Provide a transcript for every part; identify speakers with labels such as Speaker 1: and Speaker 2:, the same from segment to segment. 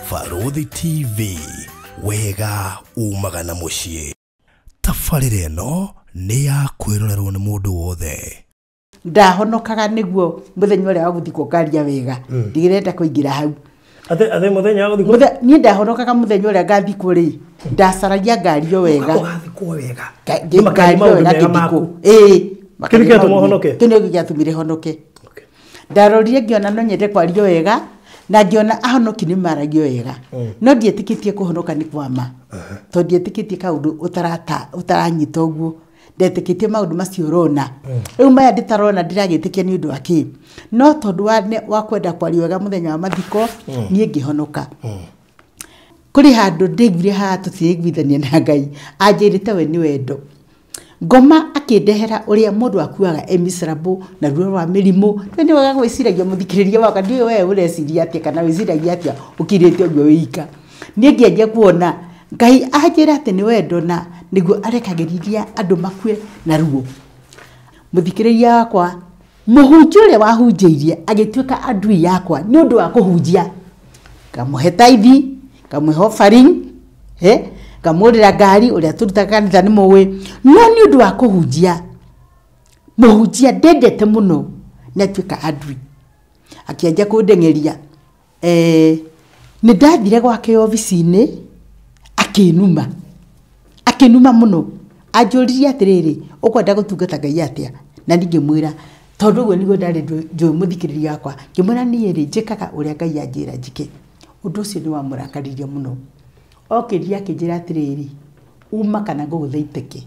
Speaker 1: Farodhi TV, wega umagana muciĩ. Tabarĩra ĩno nĩ ya kwĩrorerwo nĩ mũndũ wothe.
Speaker 2: Ndahonokaga nĩguo mũthenya ũrĩa wa gũthikwo ngaria wega. Ndigirenda kũingĩra hau.
Speaker 3: Athe mũthenya wa gũthikwo?
Speaker 2: Niĩ ndahonokaga mũthenya ũrĩa ngathikwo rĩ. Ndacaragia ngario wega.
Speaker 3: Wathikwo wega.
Speaker 2: Ngario wega kĩndiko.
Speaker 3: Kĩrĩa tũmohonoke.
Speaker 2: Kĩrĩa gĩatũmire honoke. Ndarorire ngĩona no nyende kwario wega. Na ngiona ahonoki nĩ maragio wega. No ndietĩkĩtie kũhonoka nĩ kwama. Tondũ ndietĩkĩtie kaũndũ ũtaranyita ũguo. Ndetĩkĩtie maũndũ macio rona. Rĩu maya nditarona ndiragĩtĩkia nĩ ũndũ wa kĩ. No tondũ wa kwenda kwario wega mũthenya wa mathiko niĩ ngĩhonoka. Kũrĩ handũ ndĩiguire haha tũtiiguithania na Ngai. Anjĩrĩte we nĩ wendo. Ngoma akĩndehera ũrĩa mũndũ akuaga miserable na ruo rwa mĩrimũ. Nĩ wega gwĩciragia mũthikĩrĩria waka ndiũĩ wewe ũreciria atĩa kana wĩciragia atĩa ũkirĩte ũguo wĩika. Niĩ ngĩanjia kuona Ngai anjĩra atĩ nĩ wendo na nĩguo arekagĩrĩria andũ makue na ruo. Mũthikĩrĩria wakwa mũhunjia ũrĩa wahunjĩirie agĩtuĩka andui yakwa nĩ ũndũ wa kũhunjia. Ngamũhe tithe, ngamũhe offering, ngamũrĩra ngari ũrĩa tũrutaga kanitha nĩ mũĩ. No nĩ ũndũ wa kũhunjia. Mũhunjia ndendete mũno na atuĩka andui. Akĩanjia kũndengeria. Nĩ ndathire gwake ofici-inĩ akĩnuma mũno. Anjũririe atĩrĩrĩ ũkwenda gũtungata Ngai atĩa. Na ngĩmwĩra tondũ ũguo nĩguo ndarĩ njũĩ mũthikĩrĩria wakwa. Ngĩmwĩra niĩ rĩ njĩkaga ũrĩa Ngai anjĩra njĩke. Ũndũ ũcio nĩ wamũrakaririe mũno. Okĩria akĩnjĩra atĩrĩrĩ uma kana ngũgũthaitĩke.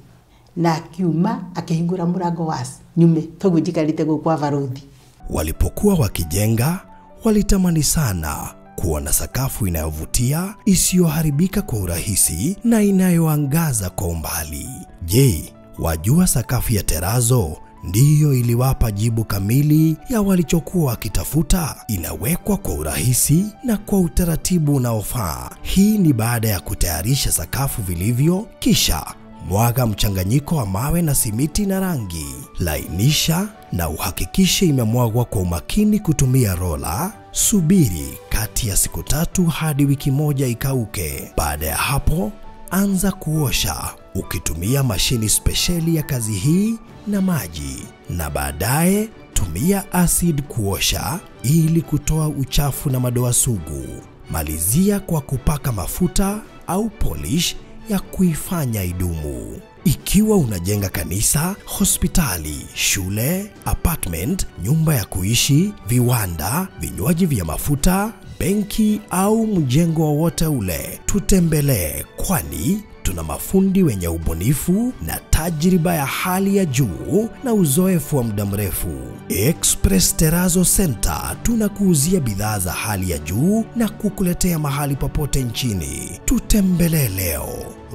Speaker 2: Na akiuma akĩhingũra mũrango wa nyume. Toguo njikarĩte gũkũ kwa Farodhi.
Speaker 1: Walipokuwa wakijenga walitamani sana kuona sakafu inayovutia, isiyoharibika kwa urahisi na inayoangaza kwa umbali. Je, wajua sakafu ya terazo ndiyo iliwapa jibu kamili ya walichokuwa wakitafuta? Inawekwa kwa urahisi na kwa utaratibu unaofaa. Hii ni baada ya kutayarisha sakafu vilivyo, kisha mwaga mchanganyiko wa mawe na simiti na rangi. Lainisha na uhakikishe imemwagwa kwa umakini kutumia rola. Subiri kati ya siku 3 hadi wiki 1 ikauke. Baada ya hapo, anza kuosha ukitumia mashini spesheli ya kazi hii na maji. Na baadaye tumia acid kuosha ili kutoa uchafu na madoa sugu. Malizia kwa kupaka mafuta au polish ya kuifanya idumu. Ikiwa unajenga kanisa, hospitali, shule, apartment, nyumba ya kuishi, viwanda, vinywaji vya mafuta, benki au mjengo wowote ule, tutembelee, kwani tuna mafundi wenye ubunifu na tajriba ya hali ya juu na uzoefu wa muda mrefu. Express Terazo Center tunakuuzia bidhaa za hali ya juu na kukuletea mahali popote nchini. Tutembelee leo,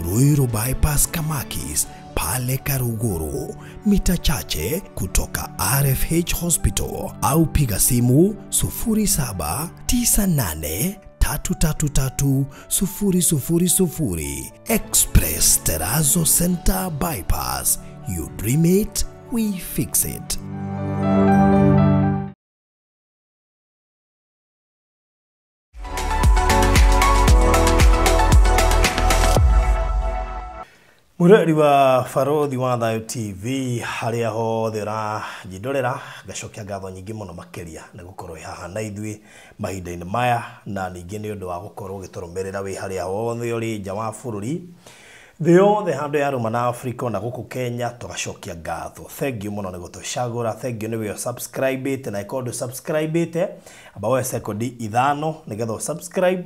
Speaker 1: Ruiru Bypass Kamakis, pale Karuguru, mita chache kutoka RFH Hospital, au piga simu 0798 333 Express Terazo Center Bypass. You dream it, we fix it.
Speaker 3: Mũreri wa Farodhi wa Thayo TV harĩa hothe rajindorera gacokia ngatho nyingĩ mũno makĩria nĩ gũkorwo haha na ithuĩ mahinda-inĩ maya, na ningĩ nĩ ũndũ wa gũkorwo ũgĩtũrũmĩrĩra wĩ harĩa hothe ũrĩ nja wa bũrũri thĩ yothe handũ ya rũma na Afrika na gũkũ Kenya. Tũgacokia ngatho, thank you mũno nĩ gũtũcagũra, thank you nĩ wĩ subscribe na ikondo subscribe aba we sekondi 5 nĩgetha subscribe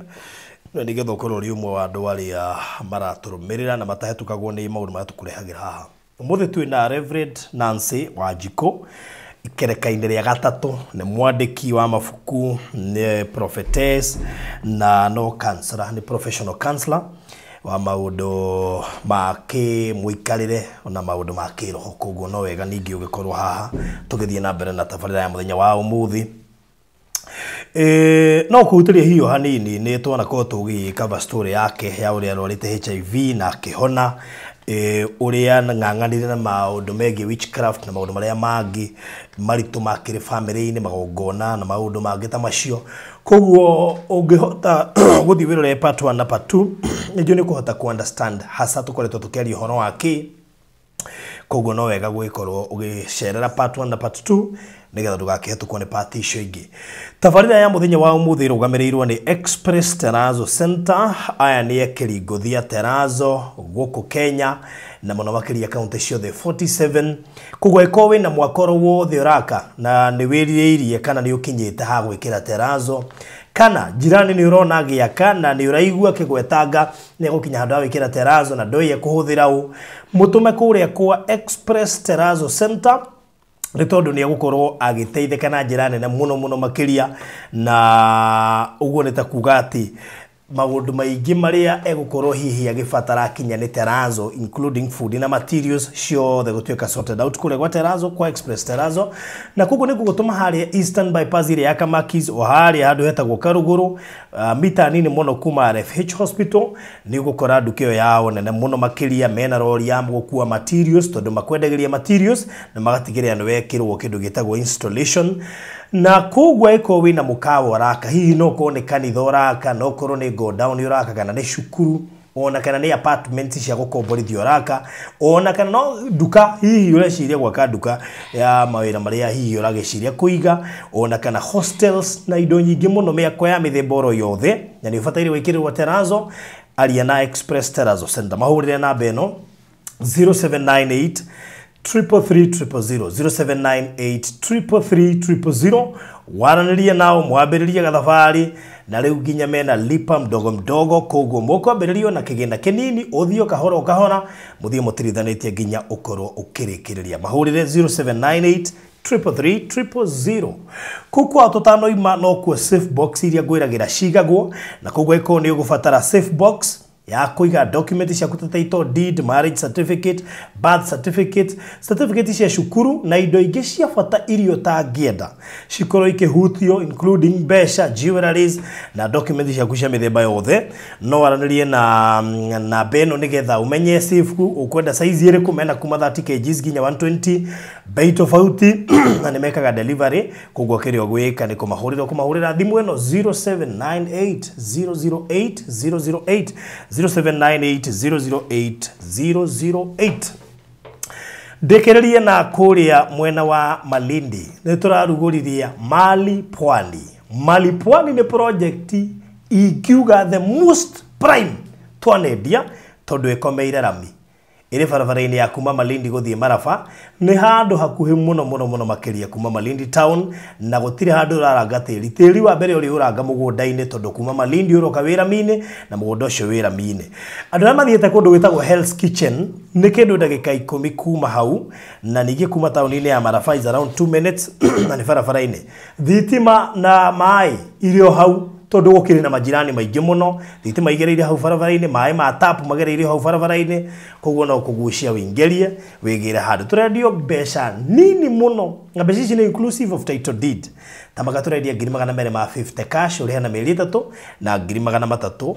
Speaker 3: na nĩgetha ũkorwo ũrĩ ũmwe wa andũ arĩa maratũrũmĩrĩra na matahetũkagwo nĩ maũndũ marĩa tũkũrehagĩra haha. Ũmũthĩ twĩ na Reverend Nancy Wanjikũ, ikereka-inĩ rĩa gatatũ. Nĩ mwandĩki wa mabuku, nĩ prophetess na no counselor, nĩ professional counselor wa maũndũ ma kĩmũikarĩre na maũndũ ma kĩroho. Koguo no wega ningĩ ũgĩkorwo haha tũgĩthiĩ na mbere na tabarĩra ya mũthenya wa ũmũthĩ. No kũhutĩria hiyo hanini nĩ twana ko tũgĩ cover story yake ya ũrĩa arwarĩte HIV na akĩhona, uria ng'ang'anire na maundu megie witchcraft na maundu maria mangi maritu makire family-ini magongona na maundu mangi ta macio koguo ungihota guthi wirore part 1 na part 2 ndio ni kuhota ku understand hasa tukoretwo tukiaria horo waki koguo no wega gwikorwo ugicerera part 1 na part 2 nigetha ndugakihitũkwo ni part icio ingi. Tabarĩra ya muthenya wa umuthi rũgamĩrĩirwo ni Express Terrazzo Center. Aya ni ekĩri ngũthi ya Terrazzo gũkũ Kenya na mũno makĩria kaunti ciothe 47. Koguo ĩkorwo wĩna mwakoro wothe ũraka na nĩ wĩrirĩirie kana nĩ ũkinyĩte ha gwĩkĩra Terrazzo kana jirani ni urona giaka na ni uraigua kigwetanga ni gukinya handu ha wikira Terrazzo na ndoye kuhuthira u mutume kuria kwa Express Terrazzo Center ni tondu ni gukorwo agiteithika na jirani na muno makiria na uguo ni ta kuga ati maundu maingi maria egukorwo hihi agibatara kinya ni Terrazzo including food na materials ciothe gutuika sorted out kule gwa Terrazzo kwa Express Terrazzo na kugu ni gugutuma haria Eastern bypass ire ya Kamakis o haria handu hetagwo Karuguru mita nini muno kuma RFH Hospital ni gukora ndukio yao nene muno makiria mena rori ya gukua materials tondu makwendegeria materials na magatigiria no wekirwo kindu gitagwo installation na kugwa iko wina mukawa raka hihi no kone kanitha raka no korwo ni go down raka kana ni shukuru ona kana ni apartment cia gukomborithio raka ona kana no duka hihi ureciria gwaka duka ya mawira maria hihi urageciria kuiga ona kana hostels na indo nyingi muno miako ya mithemboro yothe na ni ubataire wikirirwo Terrazzo aria na Express Terrazzo Center mahurire na beno 0798 33300 0798 waraniria nao mwambiriria gathabari na riu ginya mena lipa mdogo koguo mukwambiririo na kigenda kinini uthio kahora kahora muthie mutirithanĩtie ginya ukorwo ukirikiriria mahurire 0798 33300 kuko atotano ima no ku safe box iria gwiragira cigagwo na koguo iko ni ugubatara safe box ya kuiga document cia kutataito deed, marriage certificate, birth certificate, certificate cia shukuru na indo ingĩ cia bata irio ta ngienda cikorwo ikihutio including besha, jewelries na document cia kucia mithemba yothe no waranirie na beno nigetha umenye safe ukwenda size iriku mena kuma 30 kg ginya 120 bei tofauti na nimekaga delivery koguo kirio gwika ni kumahurira thimu eno 0798008008 0798008008 ndekererie na kuria mwena wa Malindi ni turaruguriria Mali Pwani ni project ikiuga the most prime twanedia tondu ikomeire rami ire barabara-ini ya kuma Malindi guthie Maraba ni handu hakuhi muno makiria kuma Malindi town na gutire handu raranga tiri wa mbere uri uranga mugunda-ini tondu kuma Malindi uroka wira-mine na mugunda ucio wira-mine andu arĩa mathiĩte kundu gwĩtagwo Hell's Kitchen ni kindu ndagika 10 kuma hau na ningi kuma town-ini ya Maraba is around 2 minutes na ni barabara-ini thitima na mai irio hau tondu gukiri na majirani maingi muno thitima igereire hau barabara-ini mai ma tap magereire hau barabara-ini koguo no kugucia wingerie wigire handu turendio besha nini muno na besha ici ni inclusive of title deed tamaga turendia 250 cash uri hena mieri 3 na 300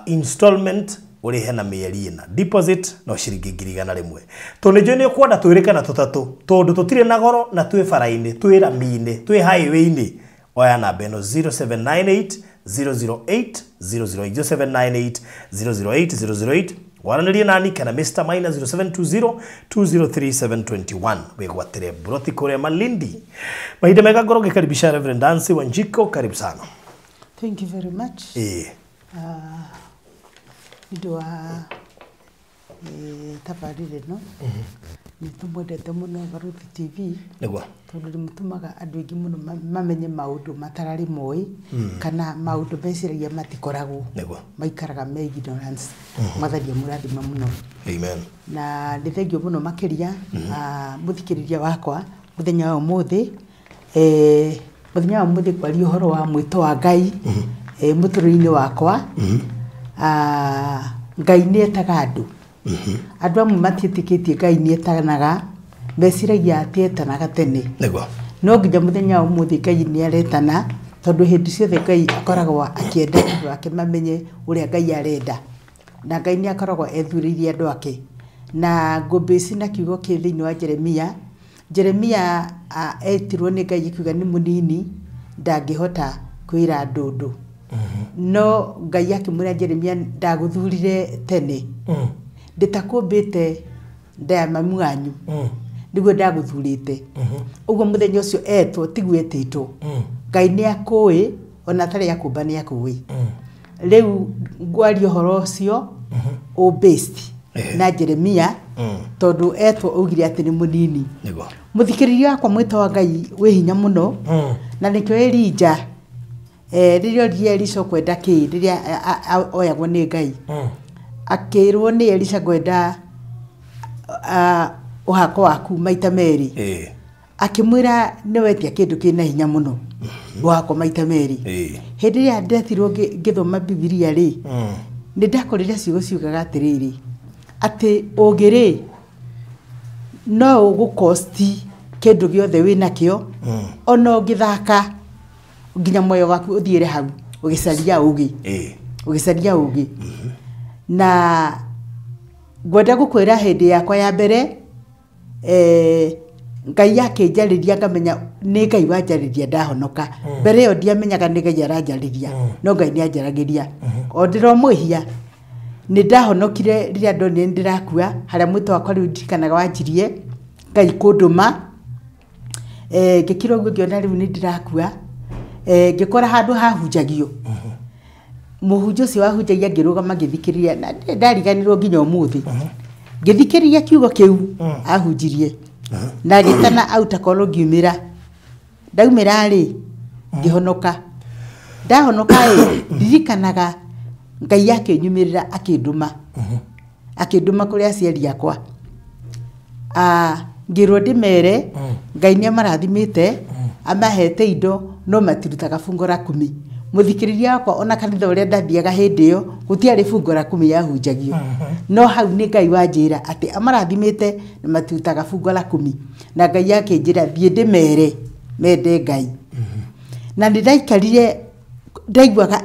Speaker 3: installment uri hena mieri 4 deposit no ciringi 100 tondu ni kwenda twirikana tutatu tondu tutire na goro na twi bara-ini twi rami-ini twi highway-ini oya na beno 0798 008 008 008 waranirie nani kana Mr. Maina 0720 203721 wegwatire broti kore Malindi mahinda mega ngoro gikaribisha Reverend Nancy Wanjiko karibu sana.
Speaker 2: Thank you very much. Ndio tabarire no nitumwendete muno Baruthi TV
Speaker 3: niguo
Speaker 2: tondu mutumaga andu aingi muno mamenye maundu matarari moi kana maundu beciragia matikoragwo
Speaker 3: niguo
Speaker 2: maikaraga me ignorance matharia murathima muno
Speaker 3: amen
Speaker 2: na ndithegio muno makiria muthikiriria wakwa muthenya wa umuthi muthenya wa umuthi kwaria uhoro wa mwito wa Ngai muturiri-ini wakwa Ngai ni etaga andu andu amwe matietikitie Ngai ni etanaga meciragia ati etanaga tene
Speaker 3: niguo
Speaker 2: no nginya muthenya wa umuthi Ngai ni aretana tondu hindi ciothe Ngai akoragwo akienda andu ake mamenye uria Ngai arenda na Ngai ni akoragwo ethuririe andu ake na ngũmbĩci na kiugo kĩ thĩinĩ wa Jeremia etirwo nĩ Ngai akiuga nĩ mũnini ndangĩhota kwĩra ndũndũ no Ngai akĩmwĩra Jeremia ndagũthurire tene nditakũmbĩte nda mamu wanyu nĩguo ndagũthurĩte ũguo mũthenya ũcio etwo tiguo etĩtwo Ngai nĩ akũĩ ona tarĩ akũmba nĩ akũĩ rĩu ngwaria ũhoro ũcio based na Jeremia tondu etwo ugire ati ni munini muthikiriria wakwa mwito wa Ngai we hinya muno na nikyo Elija ririo Elisha kwenda ki riria oyagwo ni Ngai akirwo ni Elisha kwenda uhako waku maita meri akimwira ni wetia kindu kina hinya muno uhako maita meri hindi ria ndetirwo ngithoma Biblia ri ni ndakorire ciugo ciugaga atiriri ati ogere no ugukosti kindu giothe wina kio ona ugithaka nginya moyo waku uthiire hau ugicaria ugi na gwenda gukwira hindi yakwa ya mbere Ngai yake njariria ngamenya ni Ngai wanjariria ndahonoka mbere yo ndiamenyaga ni Ngai aranjariria no Ngai ni anjaragiria o ndiromwihia ni ndahonokire riria ndonire ndirakua haria mwito wakwa riu ndikanaga wanjirie Ngai kunduma ngikira uguo ngiona riu ni ndirakua ngikora handu hahunjagio muhunjo ucio wahunjagia ngirugama ngithikiriria na ndariganirwo nginya umuthi ngithikiriria kiugo kiu ahunjirie na gitana auta kolo ngiumira ndaumira ri ngihonoka ndahonoka ndirikanaga Ngai yake nyumirira akinduma kuri aciari akwa ngirwo ndimere Ngai ni amarathimite amahete indo no matirutaga fungo la 10 muthikiriria wakwa ona kanitha uria ndathiaga hindi yo gutiari fungo la 10 yahunjagio no hau ni Ngai wanjira ati amarathimite na matirutaga fungo la 10 na Ngai yake njira thie ndimere mende Ngai na ndaikarire ndaigwaga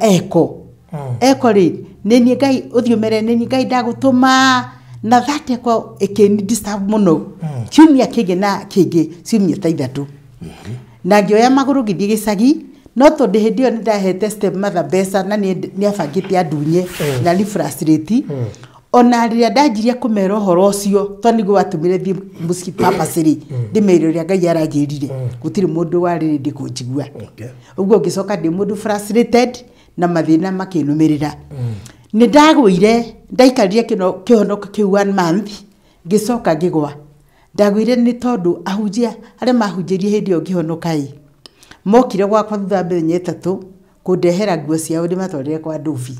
Speaker 2: eko ri nini Ngai uthiumere nini Ngai ndagutuma na thate kwa ekeni disturb muno kiumia kingi na kingi ciumia ta ithatu na ngioya maguru ngithie gicagi no tondu hindi yo ndahete step mother besa na ni abangite andunye na ni frustrate ona riria ndanjiria kumera horo ucio to nigo watumire thie muski papa siri ndimere ria Ngai aranjirire gutiri mundu wari ndikunjigua uguo ngicoka ndi mundu frustrated na mathina makinumirira ni ndagwire ndaikarire kihonoka ki 1 month ngicoka ngigwa ndagwire ni tondu ahunjia aria mahunjirie hindi yo ngihonoka mokire gwakwa thutha mithenya 3 kundehera nguo ciao ndimatwarire kwa ndubi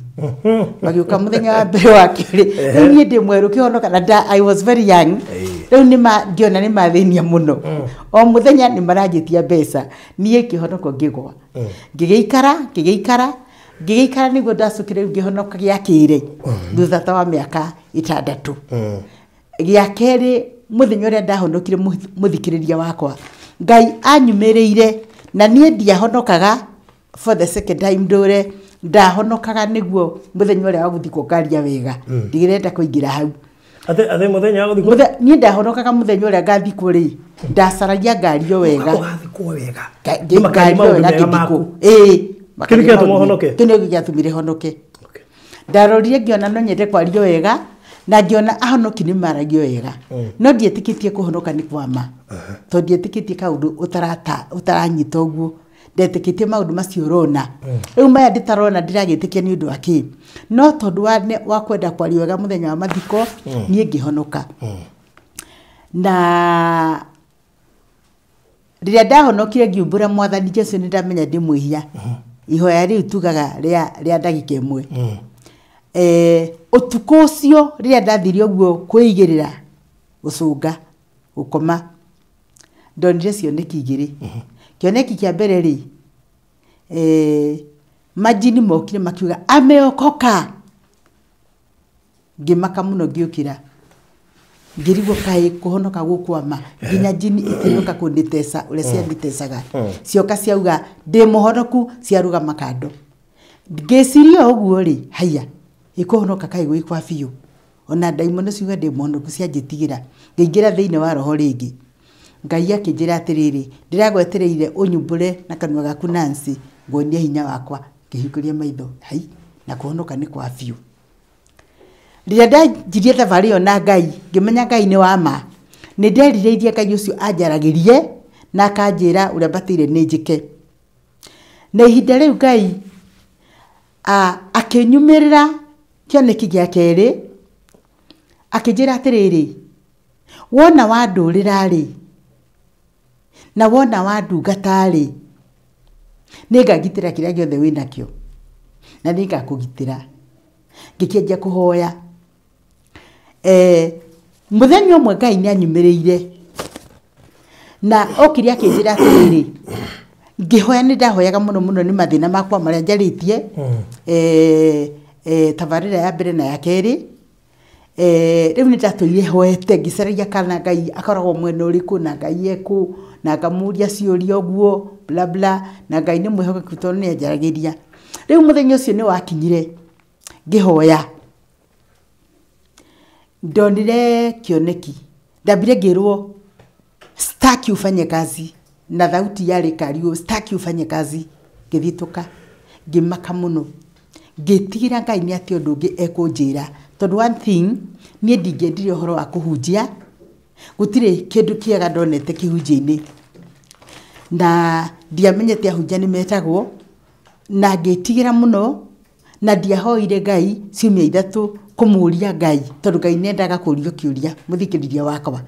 Speaker 2: magiuka muthenya wa mbere wa kiri ni ndi mweru kihonoka na I was very young riu ni ngiona ni mathinia muno o muthenya ni maranjitia mbeca nie kihonoko ngigwa ngigikara niguo ndacukire ngihonoka gia kire thutha ta wa miaka 6 gia keri muthenya uria ndahonokire muthikiriria wakwa Ngai anyumirire na nie ndiahonokaga for the second time ndore ndahonokaga niguo muthenya uria wa guthikwo ngaria wega ndigirenda kuingira hau
Speaker 3: ate muthenya wa guthikwo
Speaker 2: nie ndahonokaga muthenya uria ngathikwo ri ndacaragia ngario wega
Speaker 3: ngathikwo wega
Speaker 2: kini giatumire honoke ndarorire ngiona no nyende kwario wega na ngiona ahonoki ni maragio wega no ndietikitie kuhonoka ni kwama to ndietikitie kaundu utaranyita uguo ndetikitie maundu macio rona riu maya nditarona ndiragitikia ni undu waki no tondu wa kwenda kwario wega muthenya wa mathiko nie ngihonoka na riria ndahonokire ngiumbura mwathani Jesu ni ndamenya ndimwihia ihoya riu tugaga ria ndagika imwe utuku ucio riria ndathirie uguo kwigirira gucunga gukoma ndonire cioneki igiri kioneki kia mbere ri majini mokire makiuga ameokoka ngimaka muno ngiukira ngirigwo kai kuhonoka gukwama nginya jini itiroka kunditesa ule cianditesaga cioka ciauga ndi muhonoku ciaruga makando ngeciria uguo ri haya ikuhonoka kai gwikwa biu ona ndaimono ciuga ndĩ mũhonoku cianjĩtigĩra ngĩingĩra thĩinĩ wa roho rĩngĩ Ngai akĩnjĩra atĩrĩrĩ ndĩragwetereire ũnyumbũre na kanua gaku Nancy nguonie hinya wakwa ngĩhingũria maitho hai na kũhonoka nĩ kwa biũ rĩrĩa ndanjirie thabarĩ ĩyo na Ngai ngĩmenya Ngai nĩ wa ma nĩ nderirĩirie Ngai ũcio anjaragĩrie na akanjĩra ũrĩa mbatĩire nĩ njĩke na ihinda rĩu Ngai akĩnyumĩrĩra kĩoneki gĩa kerĩ akĩnjĩra atĩrĩrĩ wona wandũrĩra rĩ na wona wandungata rĩ nĩngagitĩra kĩrĩa gĩothe wĩnakĩo na nĩngakũgitĩra ngĩkĩanjia kũhoya mũthenya ũmwe Ngai nĩanyumĩrĩire na okire akĩnjĩra atĩrĩrĩ ngĩhoya nĩndahoyaga mũno mũno nĩ mathĩna makwa marĩa njarĩtie tabarĩra ya mbere na ya kerĩ rĩu nĩndatũire hoete ngĩcaragia kana Ngai akoragwo mwena ũrĩkũ na Ngai ekũ na ngamũria ciũria ũguo bla bla na Ngai nĩ mwĩhokeku tondũ nĩanjaragĩria rĩu mũthenya ũcio nĩ wakinyire ngĩhoya ndonire kĩoneki ndambire ngĩrwo staki ufanye kazi na thauti yarĩ Kariũ staki ufanye kazi ngĩthitũka ngĩmaka mũno ngĩtigĩra Ngai nĩ atĩ ũndũ ũngĩ ekũnjĩra tondũ one thing niĩ ndingĩendire ũhoro wa kũhunjia gũtirĩ kĩndũ kĩega ndonete kĩhunjia-inĩ na ndiamenyete ahunjia nĩ metagwo na ngĩtigĩra mũno na ndiahoire Ngai ciumia ithatũ kũmũria Ngai tondũ Ngai nĩendaga kũũrio kĩũria mũthikĩrĩria wakwa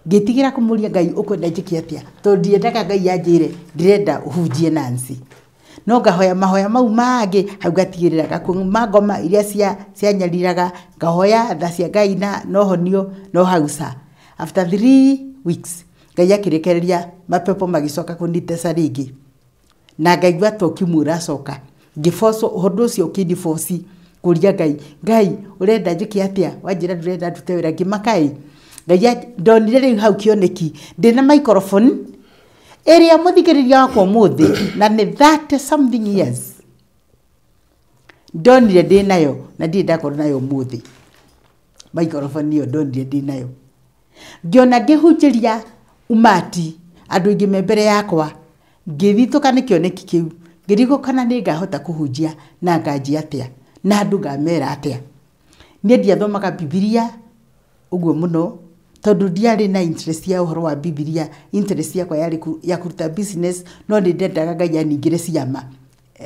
Speaker 2: ngĩtigĩra kũmũria Ngai ũkwenda njĩke atĩa tondũ ndiendaga Ngai anjĩre ndĩrenda ũhunjie Nancy no ngahoya mahoya mau mangĩ hau ngatigĩrĩra gakũma ngoma iria cianyariraga ngahoya tha cia Ngai na nohonio no hausa after 3 weeks Ngai akĩrekereria mapepo magĩcoka kũnitesa rĩngĩ na ngaigua to kimuracoka ngĩboco ũhoro ũcio ũkĩndiboci kũria Ngai ũrenda njĩke atĩa wanjĩra ndũrenda ndute wĩra ngĩmaka Ngai ndonire rĩu hau kĩoneki ndĩna microphone ĩrĩa mũthikĩrĩria wakwa mũthĩ na nĩ 30 something years ndonire ndĩ nayo na ndirĩ ndakorwo nayo mũthĩ microphone ĩyo ndonire ndĩ nayo ngĩona ngĩhunjĩria umati andũ aingĩ me mbere yakwa ngĩthitũka nĩ kĩoneki kĩu ngĩrigũkana nĩ ngahota kũhunjia na nganjia atĩa na andũ ngamera atĩa niĩ ndiathomaga Bibilia ũguo mũno tondũ ndiarĩ na interest ya ũhoro wa Bibilia interest yakwa yarĩ ya kũruta business no nĩ ndendaga Ngai aningĩre ciama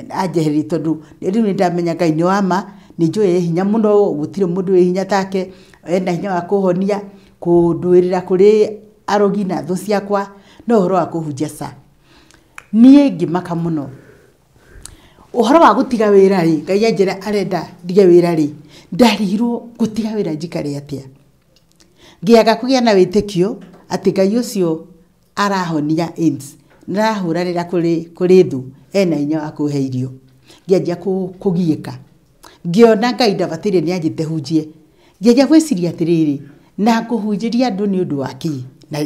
Speaker 2: anjeherie tondũ rĩu nĩ ndamenya Ngai nĩ wa ma nĩ njũĩ hinya mũno gũtirĩ mũndũ wĩ hinya take ena hinya wa kũhonia kũndũĩrĩra kũrĩ arogi na thũ ciakwa no ũhoro wa kũhunjia sa niĩ ngĩmaka mũno ũhoro wa gũtiga wĩra rĩ Ngai anjĩra arenda ndige wĩra rĩ ndarigirwo gũtiga wĩra njikare atĩa ngĩaga kũgĩa na wĩtĩkio atĩ Ngai ũcio arahonia AIDS narahũranĩra kũrĩ thũ ena hinya wa kũhe irio ngĩanjia kũgiĩka ngĩona Ngai ndabatĩire nĩ anjĩte hunjie ngĩanjia gwĩciria atĩrĩrĩ na kũhunjĩria andũ nĩ ũndũ wa kĩ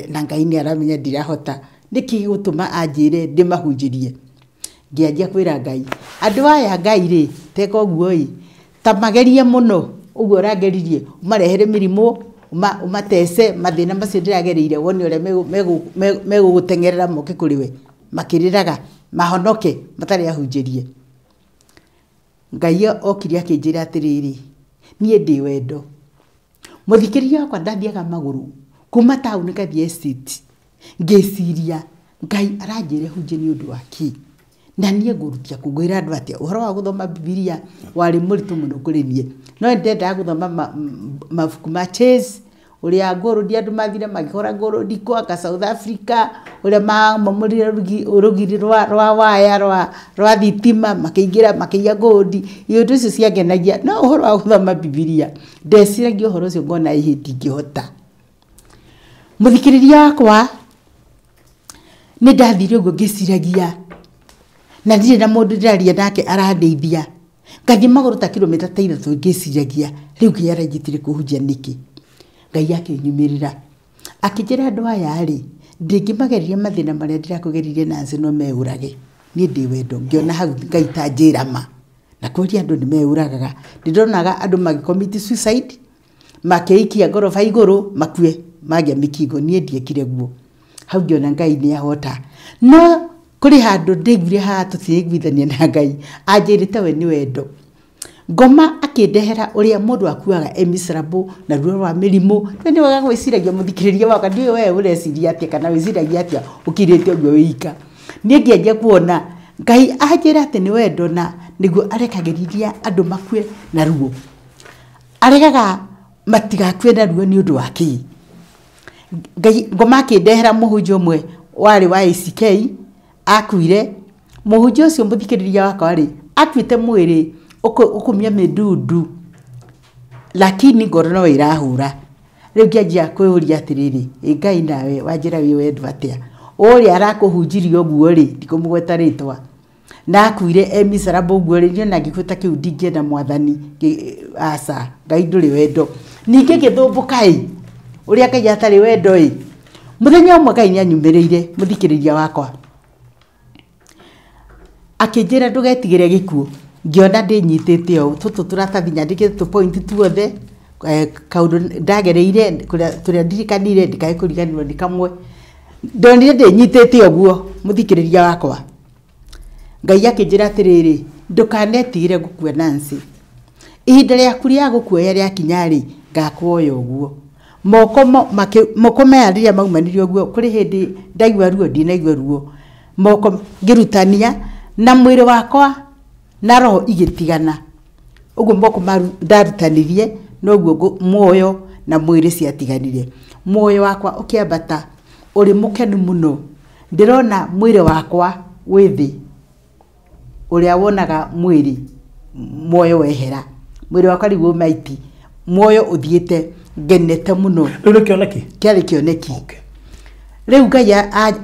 Speaker 2: na Ngai nĩ aramenya ndirahota nĩkĩ gũtũma anjĩre ndĩmahunjĩrie ngĩanjia kwĩra Ngai andũ aya Ngai rĩ teka ũguo ĩ ta magerie mũno ũguo ũrangeririe ũmarehere mĩrimũ umatese mathĩna macio ndĩragereire wone ũrĩa megũgũteng'erera moke kũrĩ we makĩrĩraga mahonoke matarĩ ahunjĩrie Ngai okire akĩnjĩra atĩrĩrĩ niĩ ndĩ wendo mũthikĩrĩria wakwa ndathiaga magũrũ kuma taũni ngathiĩ estate ngĩciria Ngai aranjĩre hunjie nĩ ũndũ wa kĩ na niĩ ngũrutia kũngwĩra andũ atĩa ũhoro wa gũthoma Bibilia warĩ mũritũ mũno kũrĩ niĩ no ndendaga gũthoma mabuku ma Chase ũrĩa ngũrũdi andũ mathire magĩkora ngũrũdi kwa South Africa ũrĩa mamomorire rũgiri rwa waya rwa thitima makĩingĩra makĩiya ngũrũdi indo icio ciangenagia no ũhoro wa gũthoma Bibilia ndeciragia ũhoro ũcio ngona ihĩti ngĩhota mũthikĩrĩria wakwa nĩ ndathire ũguo ngĩciragia na ndirĩ na mũndũ ndĩraria nake arandeithia ngathiĩ magũrũ ta kilomita ta 3 ngĩciragia rĩu kĩarangĩtire kũhunjia nĩkĩ Ngai akĩnyumĩrĩra akĩnjĩra andũ aya rĩ ndingĩmagereria mathĩna marĩa ndirakũgeririe Nancy no meũrage niĩ ndĩ wendo ngĩona hau Ngai ta njĩra ma na kũria andũ nĩ meũragaga ndĩronaga andũ magĩcommit suicide makeikia ngoroba iguru makue magia mikingo nie ndiekire guo hau ngiona Ngai ni ahota no kuri handu ndigire ha tutigwithania na Ngai anjirite we ni wendo ngoma akindehera uria mundu akuaga emisrabo na ruo rwa mirimu ni waga gwiciragia muthikiriria waka ndiwe we ureciria atia kana wiciragia atia ukirite uguo wika nie ngienje kuona Ngai anjira ati ni wendo na niguo arekagiriria andu makue na ruo aregaga matigakue na ruo ni undu waki Ngai ngoma akindehera muhunjio mwe wari wa ICK akuire muhunjio ucio muthikiriria waka ri atuite mwiri ukumia medudu lakini ngoro no irahura riu ngianjia kwiuria atiriri Ngai nawe wanjira wi wendo atia uri arakuhunjirio guo ri ndikumugweta ritwa na akuire emisarabo guo ri na ngikuta kiu ndingienda mwathani asa Ngai nduri wendo ninge githumbukai uria Ngai atari wendo muthenya umwe Ngai ni anyumiriire muthikiriria wakwa akinjira ndugetigire gikuo ngiona ndinyitite o tutu turatathi nyandikite tu point tuothe kaundu ndagereire turia ndirikanire ndikai kuriganirwo ni kamwe ndonire ndinyitite oguo muthikiriria wakwa Ngai akinjira atiriri ndukanetigire gukua Nancy ihinda riaku ria gukuoya ria kinyari ngakuoya oguo moko maya riria maumanirio oguo kuri hindi ndaigua ruo ndinaigua ruo moko ngirutania na mwiri wakwa na roho igitigana uguo moko ndarutanirie noguo muoyo na mwiri ciatiganire muoyo wakwa ukiambata uri mukenu muno ndirona mwiri wakwa withi uria wonaga mwiri muoyo wehera mwiri wakwa rigu maiti muoyo uthiete ngenete muno
Speaker 3: riu kioneki
Speaker 2: kiari kioneki riu Ngai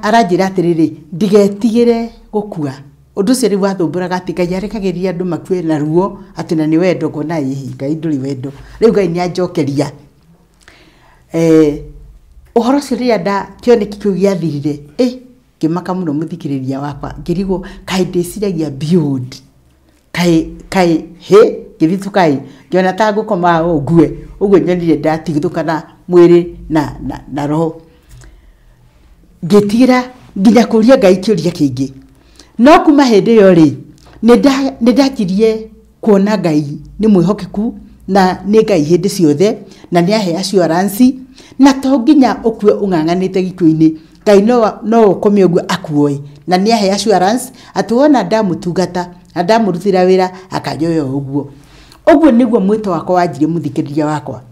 Speaker 2: aranjira atiriri ndigetigire gukua undu ucio riu wathumburaga ati Ngai arekagiria andu makue na ruo ati na ni wendo ngona ihi Ngai nduri wendo riu Ngai ni anjokeria uhoro ucio riria nda kioneki kiu giathirire kimaka muno muthikiriria wakwa ngirigo kai ndiciragia build kai githitu kai ngiona ta ngukoma ngue uguo nyonire ndatigithukana mwiri na roho ngitira nginya kuria Ngai kiuria kingi no kuma hindi yo ri nindajirie kuona Ngai ni mwihokeku na ni Ngai hindi ciothe na ni ahe assurance na to nginya ukue ung'ang'anite gikuini Ngai no ukome uguo akuoi na ni ahe assurance atuona ndamutungata ndamurutira wira akanyoya uguo niguo mwito wakwa wanjire muthikiriria wakwa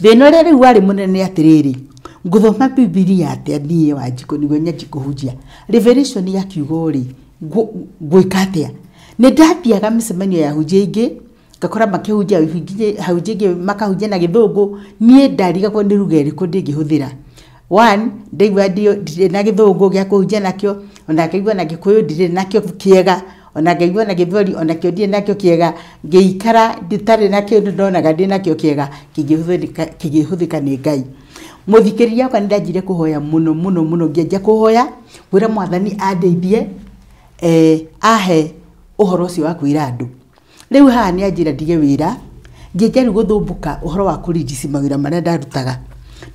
Speaker 2: thina uria riu wari munene atiriri nguthoma Biblia atia nie Wanjiku niguo nyanji kuhunjia revelation ya kiugo ri gwika atia ni ndathiaga micemanio ya hunjia ingi ngakora makihunjia hunjia makahunjia na githungu nie ndarigagwo ni ruga iriku ndingihuthira one ndaigua ndire na githungu gya kuhunjia nakio ona ngaigua na gikuyu ndire nakio kiega ona ngaigua na githweri ona kio ndire nakio kiega ngeikara nditari nakio ndonaga ndire nakio kiega kigihuthika ni Ngai muthikiriria kwa ndajire kuhoya muno ngienja kuhoya wira mwathani andeithie ahe uhoro ucio wa kwira andu riu haha ni anjira ndige wira ngienja guthumbuka uhoro wa kurijisi mawira maria ndarutaga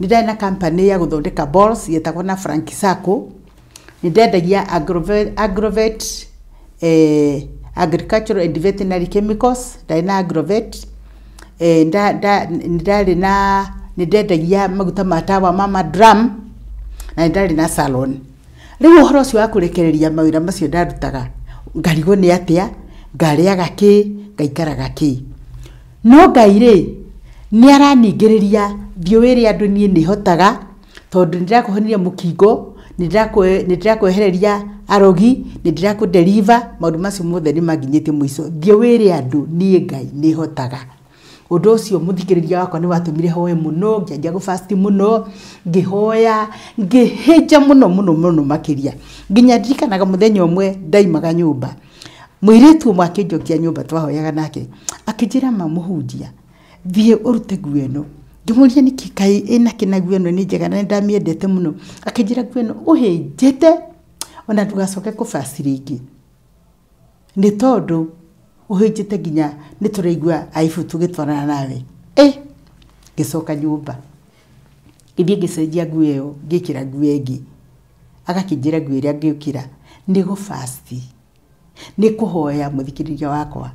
Speaker 2: ndai na company ya guthondeka balls yetagwo na Frank Sacco ndendagia agrovet agricultural and veterinary chemicals ndai na agrovet ndari na ndendagia maguta matawa mama drum na ndari na salon riu uhoro ucio wa kurekereria mawira macio ndarutaga ngarigo ni atia ngariaga ki ngaikaraga ki no Ngai ri ni araningiriria thiowiri andu nie ni hotaga tondu ndirakuhoniria mukingo ndirakuehereria arogi ndirakudeliver maundu macio mothe ni maginyite mwiso thiowiri andu nie Ngai ni hotaga undu ucio muthikiriria wakwa ni watumire hoye muno ngianjia gufast muno ngihoya ngihija muno makiria nginya ndirikanaga muthenya umwe ndaimaga nyumba mwiritu umwe akinjokia nyumba twahoyaga nake akinjira mamuhunjia thie urute nguo ino ngimuria niki kai ina kinaguo ino ni njega na ndamiendete muno akinjira nguo ino uhinjite ona ndugacoke kufast ringi ni tondu uhinjite nginya ni turaigua aifu tugitwarana nawe Ngicoka nyumba githie ngicenjia nguo ĩyo ngikira nguo ĩngĩ agakĩnjĩra nguo ĩrĩa ngĩũkĩra nĩ go fast nĩ kũhoya mũthikĩrĩria wakwa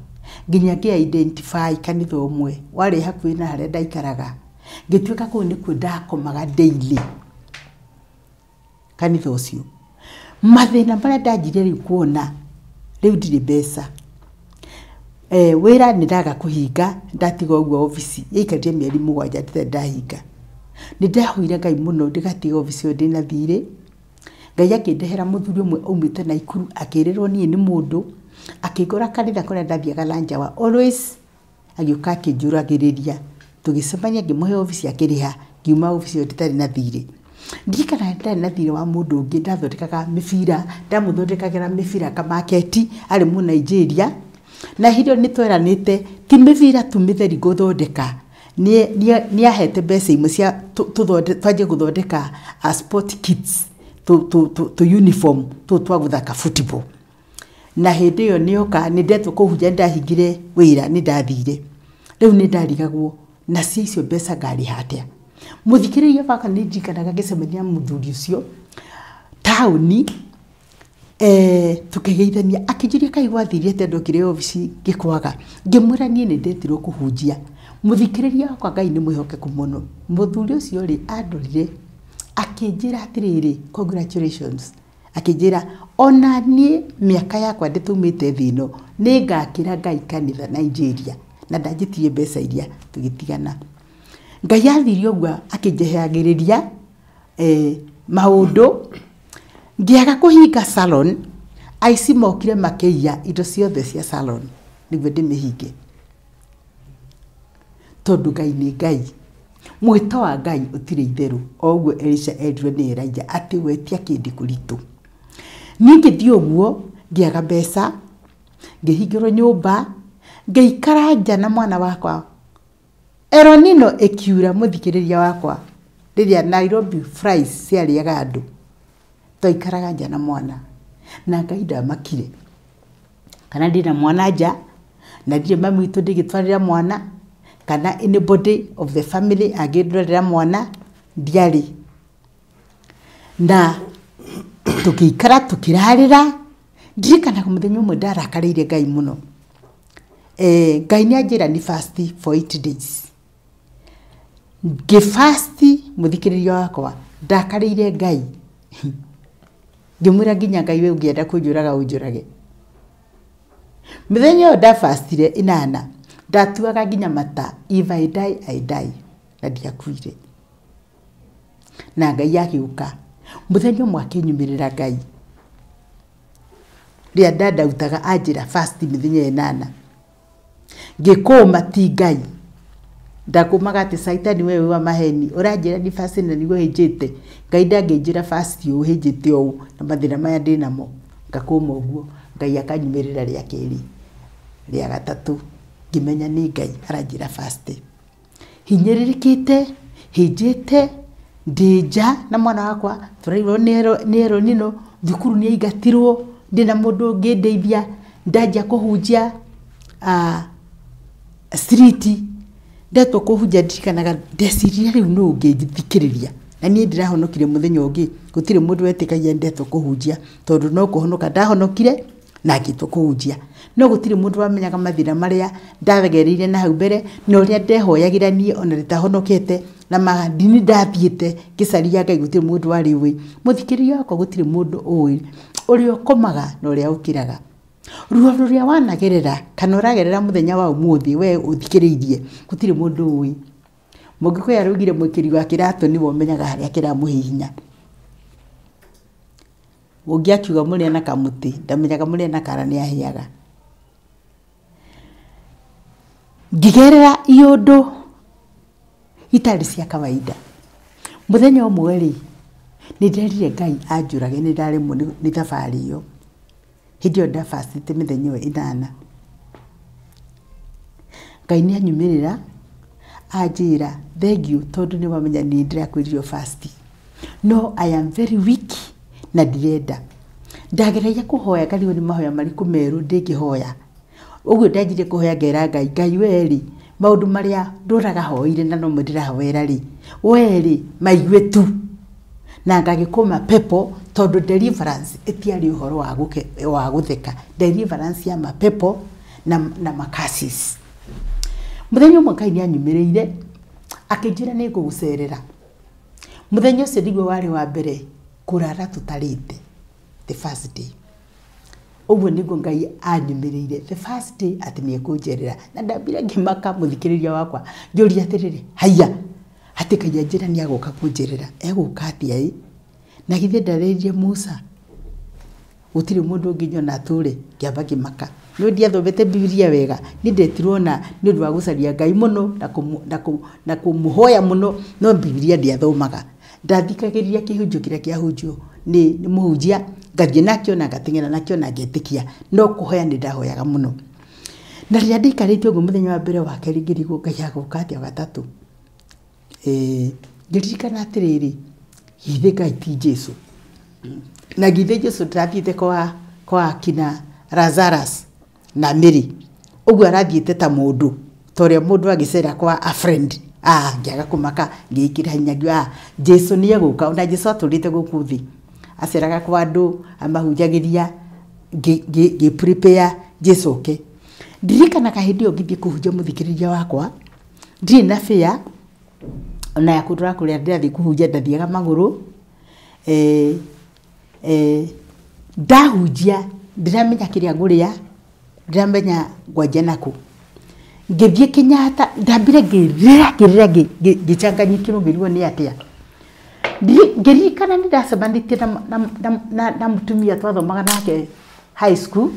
Speaker 2: nginya ngĩ identify kanitha ũmwe warĩ hakuhĩ na harĩa ndaikaraga ngĩtuĩka kũu nĩkuo ndakomaga daily kanitha ũcio mathĩna marĩa ndanjire rĩu kuona rĩu ndirĩ mbeca wĩra nĩ ndaga kũhinga ndatiga ũguo ofici ĩikarire mĩeri 7 ndĩrĩ ndahinga nĩ ndahoire Ngai mũno ndigatiga ofici ĩyo ndĩna thirĩ Ngai akĩndehera mũthuri ũmwe aumĩte Naikuru akĩrĩrwo niĩ nĩ mũndũ akĩgũra kanitha kũrĩa ndathiaga Lanjawa always agĩũka akĩnjũragĩrĩria tũgĩcemania ngĩmũhe ofici akĩrĩha ngiuma ofici ĩyo nditarĩ na thirĩ ndirikana ndarĩ na thirĩ wa mũndũ ũngĩ ndathondekaga mĩbira ndamũthondekagĩra mĩbira kamaketi arĩ mu Nigeria na hĩndĩ nĩ tweranĩte ti mĩbira tu mĩtheri gũthondeka nĩ ahete mbeca imwe cia twanjie gũthondeka sport kits to uniform twa gũthaka football na hĩndĩ ĩyo nĩoka nĩ ndetwo kũhunjia ndahingire wĩra nĩ ndathire rĩu nĩ ndarigagwo na cia icio mbeca ngarĩha atĩa mũthikĩrĩria baka nĩ njikanaga ngĩcemania mũthuri ũcio taũni tukĩgeithania akĩnjũria kai gwathirĩte ndokire ofici ngĩkwaga ngĩmwĩra niĩ nĩ ndetirwo kũhunjia mũthikĩrĩria wakwa Ngai nĩ mwĩhokeku mũno mũthuri ũcio rĩ andorire akĩnjĩra atĩrĩrĩ congratulations akĩnjĩra ona niĩ mĩaka yakwa ndĩtumĩte thĩ ĩno nĩ ngakĩra Ngai kanitha Nigeria na ndanjĩtirie mbeca iria tũgĩtigana Ngai athire ũguo akĩnjeheagĩrĩria maũndũ ngĩaga kũhinga salon aici mokire makĩiya indo ciothe cia salon nĩguo ndĩmĩhinge tondũ Ngai nĩ Ngai mwĩto wa Ngai ũtirĩ itherũ o ũguo Elisha endirwo nĩ Elijah atĩ wetia kĩndĩ kũritũ niĩ ngĩthiĩ ũguo ngĩaga mbeca ngĩhingĩrwo nyũmba ngĩikara nja na mwana wakwa Eronino ĩkiura mũthikĩrĩria wakwa rĩrĩa Nairobi fries ciarĩaga andũ twaikaraga nja na mwana na Ngai ndamakire kana ndĩna mwana nja na ndirĩ mami witũ ndĩgĩtwarĩra mwana kana anybody of the family agĩndorera mwana ndiarĩ na tukĩikara tukĩrarĩra ndirikanaga mũthenya ũmwe ndarakarĩire Ngai mũno Ngai nĩ anjĩra ni fast for 8 days ngĩfast mũthikĩrĩria wakwa ndakarĩire Ngai ngĩmwĩra nginya Ngai we ũngĩenda kũnjũraga ũnjũrage mĩthenya ĩyo ndafastire 8 ndatuaga nginya mata if I die I die na ndiakuire na Ngai agĩũka mũthenya ũmwe akĩnyumĩrĩra Ngai rĩrĩa ndandautaga anjĩra fast mĩthenya 8 ngĩkũma ti Ngai ndakũmaga atĩ Saitani wewe wa maheni ũranjĩra ni fast na nĩguo hĩnjĩte Ngai ndangĩnjĩra fast ũũ hĩnjĩte ũũ na mathĩna maya ndĩnamo ngakũma ũguo Ngai akanyumĩrĩra rĩa kerĩ rĩa gatatũ ngĩmenya nĩ Ngai aranjĩra fast hinyĩrĩrĩkĩte hĩnjĩte ndĩnja na mwana wakwa tũrairwo nĩ Eronino thukuru nĩ aingatirwo ndĩna mũndũ ũngĩndeithia ndanjia kũhunjia street ndetwo kũhunjia ndirikanaga ndeciria rĩu no ũngĩthikĩrĩria na niĩ ndirahonokire mũthenya ũngĩ gũtirĩ mũndũ wetĩkagia ndetwo kũhunjia tondũ no kũhonoka ndahonokire na ngĩtwo kũhunjia no gũtirĩ mũndũ wamenyaga mathĩna marĩa ndagereire na hau mbere na ũrĩa ndehoyagĩra niĩ ona rĩtahonokete na madini ndathiĩte ngĩcaria Ngai gũtirĩ mũndũ warĩ ũĩ mũthikĩrĩria wakwa gũtirĩ mũndũ ũĩ ũrĩa ũkomaga na ũrĩa ũkĩraga ruo rũrĩa wanagerera kana ũragerera mũthenya wa ũmũthĩ we ũthikĩrĩirie gũtirĩ mũndũ ũĩ mũngĩkũya araugire mwĩkĩri wa kĩratũ nĩwe ũmenyaga harĩa kĩramũhihinya ũngĩ akiuga mũrĩa na kamũtĩ ndamenyaga mũrĩa na kara nĩ ahĩaga ngĩgerera iũndũ itarĩ cia kawaida mũthenya ũmwe rĩ nĩ nderire Ngai anjũrage nĩ ndaremwo nĩ thabarĩ ĩyo hĩndĩ ĩyo ndafastĩte mĩthenya ĩyo 8 Ngai nĩ anyumĩrĩra anjĩra thengiũ tondũ nĩ wamenya nĩ ndĩrakwĩririo fast no I am very weak na ndirenda ndagereire kũhoya ngarigwo nĩ mahoya marĩkũ merũ ndĩngĩhoya ũguo ndanjire kũhoya ngera Ngai Ngai we rĩ maundu maria nduraga hoire na no ndirahoera ri weri maigue tu na ngagikoma pepo tondu deliverance etiari uhoro wa gutheka deliverance ya mapepo na makasis. Muthenya umwe ni anyumireire akinjira ni gugucerera. Muthenya ucio ndigwe wari wa mbere kurara tutarite the first day. Uguo niguo Ngai anyumireire the first day ati ni kunjerera na ndambire ngimaka muthikiriria wakwa njuria atiriri haya ati kaya njira ni agoka kunjerera eguka atia na githe ndarerie Musa gutire mundu nginyona ature kiamba kimaka no ndia thomete Biblia wega ni ndetirwo ni undu wa gucaria Ngai muno na kumuhoya muno no Biblia ndia thomaga ndathikagiriria kihunjio kiria kiahunjio ni muhunjia ngathie nakio na ngateng'era nakio na ngetikia no kuhoya ni ndahoyaga muno na ria ndikarite uguo muthenya wa mbere wa keri ngirigwo Ngai agoka atia gatatu ngiririkana atiriri githe Ngai ti Jesu na githe Jesu ndathiite kwa kina Lazarus na Mary uguo arathiite ta mundu toria mundu agicera kwa a friend ngiaga kumaka ngikira hinyagio Jesu ni aguka ona Jesu aturite guku thi aceraga kwa andu amahunjagiria gi prepare Jesu okay ndirikana kahindi ngithie kuhunja muthikiriria wakwa ndiri na fear ona yakudura kuria ndathi kuhunja ndathiaga maguru ndahunjia ndiramenya kiria nguria ndiramenya ngwanja naku ngithie Kenyatta ndambire ngirira ngicanganyikirwo ngirwo ni atia ngirikana ni ndacemanĩtie na mutumia twathomaga nake high school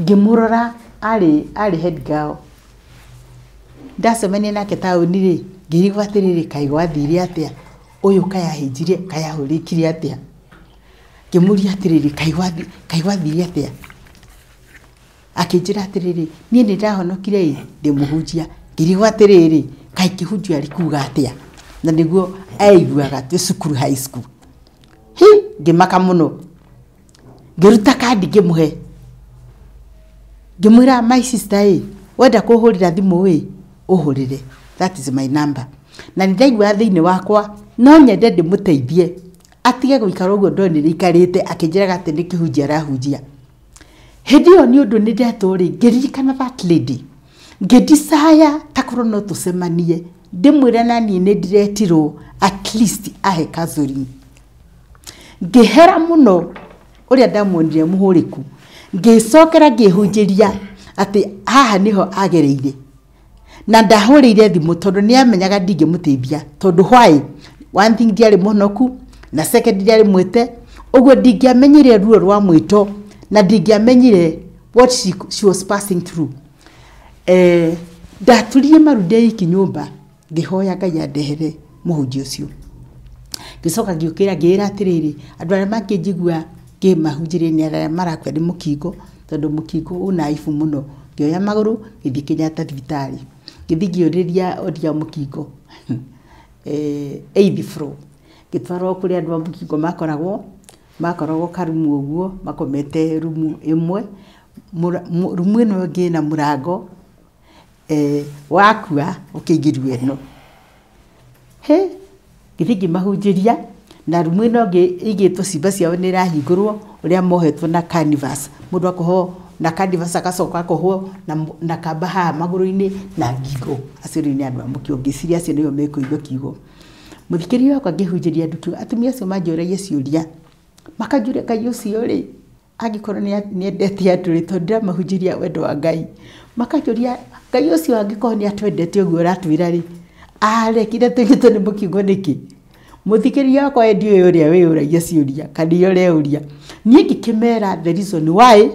Speaker 2: ngimurora ari head girl ndacemania nake tauni ri ngirigwa atiriri kai gwathire atia uyu kaya hinjire kaya hurikire atia ngimuria atiriri kai gwathire atia akinjira atiriri nie ni ndahonokire ndimuhunjia ngirigwa atiriri kai kihunjio ari kuga atia na niguo aiguaga te cukuru high school ngimaka muno ngiruta kandi ngimuhe ngimwira my sister wenda kuhurira thimu uhurire that is my number na ndaigua thiini wakwa no nyende ndimuteithie atige guikara uguo ndonire ikarite akinjiraga ati ni kihunjia arahunjia hindi yo ni undu ni ndeturi ngiririkana that lady ngidisaya takorwo no tucemanie ndimwire nani ni ndiretirwo at least ahe counseling ngihera muno uria ndamuonire muhuriku ngicokera ngihunjiria ati haha niho agereire na ndahurire thimu tondu ni amenyaga ndingimuteithia tondu why one thing ndiari muhonoku na second ndiari mwite uguo ndingiamenyire ruo rwa mwito na ndingiamenyire what she was passing through ndaturie marude iki nyumba ngihoya Ngai andehere muhunjia ucio ngicoka ngiukira ngira atiriri andu aria manginjigua ngimahunjirie ni aria marakwa ni mukingo tondu mukingo una ifu muno ngioya maguru ngithie Kenyatta thibitari ngithi ngiuriria odia mukingo 8th floor ngitwarwo kuri andu mukingo makoragwo karumu uguo makomete rumu imwe rumu ino ngi na murango wakua ukingirwe no ngithi mahunjiria na rumu ino ngi igitwo cimba ciao ni rahingurwo uria mohetwo na canvas mundu akoho na canvas akacoka akoho na kabaha maguru-ini na ngingo acio ni andu amukio ngiciria acio niyo mekuigwa kiugo muthikiriria wakwa ngihunjiria ndutu atumia acio manjoragia ciuria makanjuria Ngai ucio ri angikorwo ni endete andu ri tondu ndiramahunjiria wendo wa Ngai makanjuria Ngai ucio angikorwo ni atwendete uguo uratwira ri arekire tunyitwo ni mukingo niki muthikiriria wakwa endio uria wiyuragia ciuria kandi ureuria nie ngikimera the reason why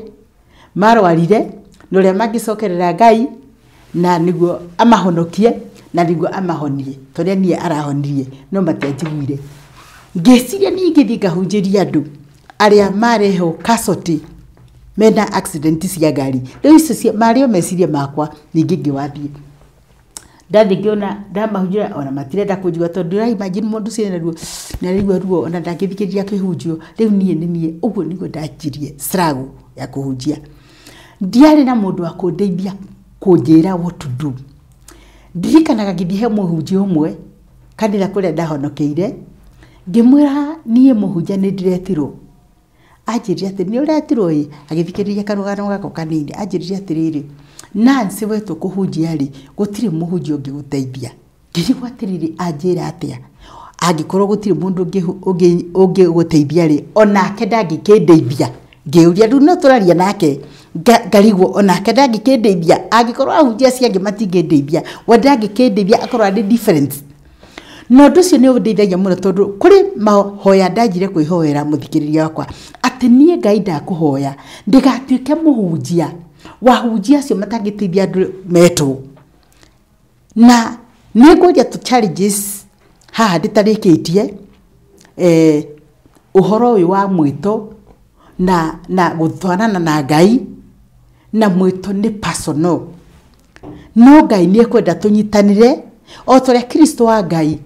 Speaker 2: marwarire nuria mangicokerera Ngai na niguo amahonokie na niguo amahonie toria nie arahonirie no matianjiguire ngeciria ni ngithi ngahunjiria andu aria mareho kasoti mena accident cia ngari riu icio mario meciria makwa ningi ngiwathie ndathikiona ndamahunjira ona matirenda kunjigua tondu rai imagine mundu cina ruo na rigua ruo ona ndangithikiriria kihunjio riu nie uguo niguo ndajirie struggle ya kuhunjia ndiari na mundu akundeithia kunjira what to do ndirikanaga ngithiĩ mũhunjia ũmwe kanitha kũrĩa ndahonokeire ngĩmwĩra niĩ mũhunjia nĩ ndiretirwo anjĩrire atĩ nĩ ũretirwo ĩ agĩthikĩrĩria karũgano gako kanini anjĩrire atĩrĩrĩ Nancy wetwo kũhunjia rĩ gũtirĩ mũhunjia ũngĩgũteithia ngĩrigwo atĩrĩrĩ anjĩra atĩa angĩkorwo gũtirĩ mũndũ ũngĩgũteithia rĩ onake ndangĩkĩndeithia ngĩũria rĩu no tũraria nake ngarigwo onake ndangĩkĩndeithia angĩkorwo ahunjia ciangĩ matingĩndeithia we ndangĩkĩndeithia akorwo arĩ difference no ũndũ ũcio nĩ ũndeithagia mũno tondũ kũrĩ mahoya ndanjire kwĩhoera mũthikĩrĩria wakwa atĩ niĩ Ngai ndakũhoya ndigatuĩke mũhunjia wahunjia acio matangĩteithia andũ metwo na nĩ ngũria tu challenges haha nditarĩkĩtie ũhoro ũyũ wa mwĩto na gũtwarana na Ngai na mwĩto nĩ personal no Ngai nĩ ekwenda tũnyitanĩre o tũrĩa Kristo wa Ngai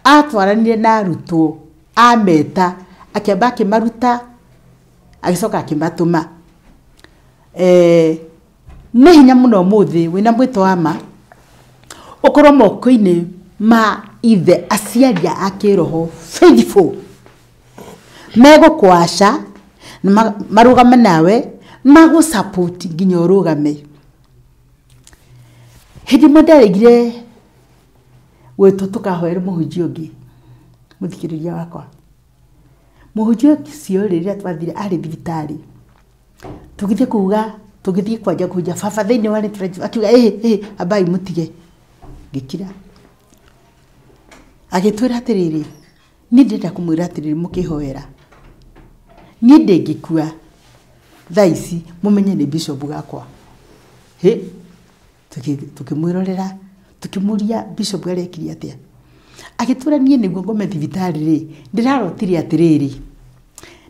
Speaker 2: atwaranire na arutwo ameta akĩamba akĩmaruta agĩcoka akĩmatũma nĩ hinya mũno mũthĩ wĩna mwĩto wa ma ũkorwo moko-inĩ ma ithe aciari a kĩroho faithful megũkwaca na marũgame nawe magũsupport nginya ũrũgame hĩndĩ ĩmwe ndarĩgire gwĩtwo tũkahoere mũhunjia ũngĩ mũthikĩrĩria wakwa mũhunjia ũcio rĩrĩa twathire arĩ thibitarĩ tũgĩthiĩ kuuga tũgĩthiĩ kwanja kũnja baba thĩinĩ wa rĩtũra akiuga ambai mũtige ngĩkira agĩtwĩra atĩrĩrĩ niĩ ndĩrenda kũmwĩra atĩrĩrĩ mũkĩhoera niĩ ndĩngĩkua thaa ici mũmenye nĩ bishop gakwa tukĩmwĩrorera tukĩmũria bishop arekire atĩa agĩtwĩra niĩ nĩguo ngome thibitarĩ rĩ ndĩrarotire atĩrĩrĩ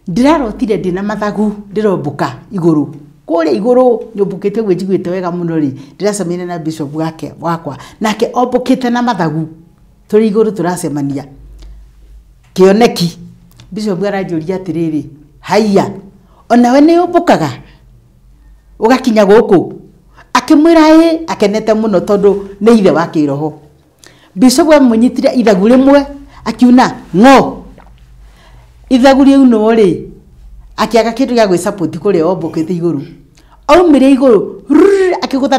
Speaker 2: ndĩrarotire ndĩna mathagu ndĩrombũka igũrũ kũrĩa igũrũ nyũmbũkĩte gwĩ njiguĩte wega mũno rĩ ndĩracemania na bishop wakwa nake ombũkĩte na mathagu tũrĩ igũrũ tũracemania kĩoneki bishop aranjũria atĩrĩrĩ haiya onawe nĩ ũmbũkaga ũgakinya gũkũ akĩmwĩra akenete mũno tondũ nĩ ithe wa kĩroho bishop amũnyitire ithagu rĩmwe akiuna ngo ithagu rĩu no rĩ akĩaga kĩndũ gĩa gwĩsupport kũrĩa ombũkĩte igũrũ aumire igũrũ akĩgũtha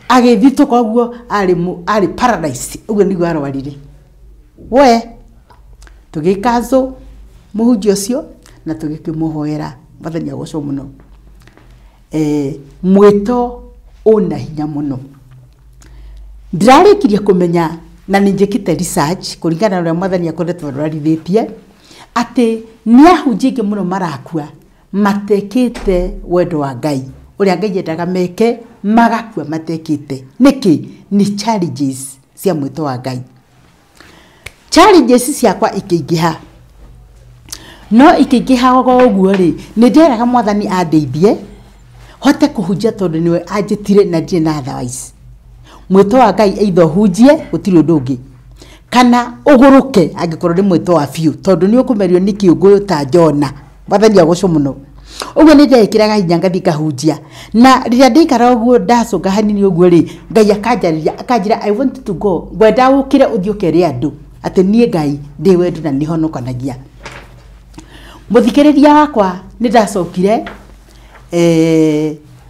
Speaker 2: agĩthitũka ũguo arĩ paradise ũguo nĩguo arwarire we tũgĩkazo mũhunjia ũcio na tũgĩkĩmũhoera Mwathani agocwo mũno mwĩto ũna hinya mũno ndirarĩkirie kũmenya na nĩnjĩkĩte research kũringana na ũrĩa Mwathani akoretwo arwarithĩtie atĩ nĩ ahunjia aingĩ mũno marakua matekĩte wendo wa Ngai ũrĩa Ngai endaga meke magakua matekĩte nĩkĩ nĩ challenges cia mwĩto wa Ngai challenges ciakwa ikĩingĩha no ikĩingĩha ũguo rĩ nĩ nderaga Mwathani andeithie hote kũhunjia tondũ niwe anjĩtire na ndirĩ na otherwise mwĩto wa Ngai either hunjie gũtirĩ ũndũ ũngĩ kana ũgũrũke angĩkorwo nĩ mwĩto wa biũ tondũ nĩ ũkũmerio nĩ kĩũngũyũ ta Jona Mwathani agocwo mũno ũguo nĩ ndekĩraga hinya ngathi ngahunjia na rĩrĩa ndaikara ũguo ndacũnga hanini ũguo rĩ Ngai akanjĩra I want to go ngwenda ũkĩre ũthiĩ ũkere andũ atĩ niĩ Ngai ndĩ wendo na nĩhonokanagia mũthikĩrĩria wakwa nĩ ndacokire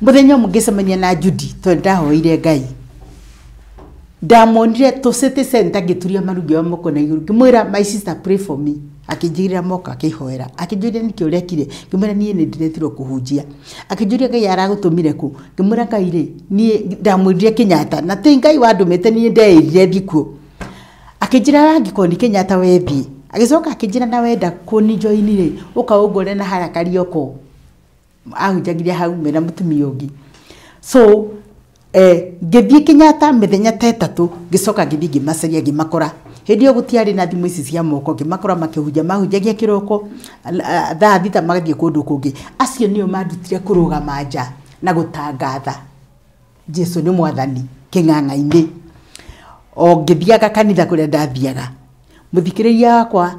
Speaker 2: mũthenya ũmwe ngĩcemania na Judy tondũ ndahoire Ngai ndamonire to city center ngĩturia marungi wa moko na igũrũ ngĩmwĩra my sister pray for me akĩnjigĩrĩra moko akĩhoera akĩnjũria nĩkĩ ũrekire ngĩmwĩra niĩ nĩ ndiretirwo kũhunjia akĩnjũria Ngai aragũtũmire kũ ngĩmwĩra Ngai rĩ niĩ ndamwĩrire Kenyatta na ti Ngai wandũmĩte niĩ ndeĩrire thikũ akĩnjĩra angĩkorwo nĩ Kenyatta wethiĩ agĩcoka akĩnjĩra na wenda kũnjoini rĩ ũkaũngore na hara Karioko ahunjagiria hau mena mũtumia ũngĩ so ngĩthiĩ Kenyatta mĩthenya ta ĩtatũ ngĩcoka ngĩthiĩ ngĩmacaria ngĩmakora hĩndĩ ĩyo gũtiarĩ na thimũ ici cia moko ngĩmakora makĩhunjia mahunjagia kĩroko thaa thita magathiĩ kũndũ kũngĩ acio nĩo mandutire kũrũgama nja na gũtangatha Jesũ nĩ Mwathani kĩng'ang'a-inĩ o ngĩthiaga kanitha kũrĩa ndathiaga mũthikĩrĩria wakwa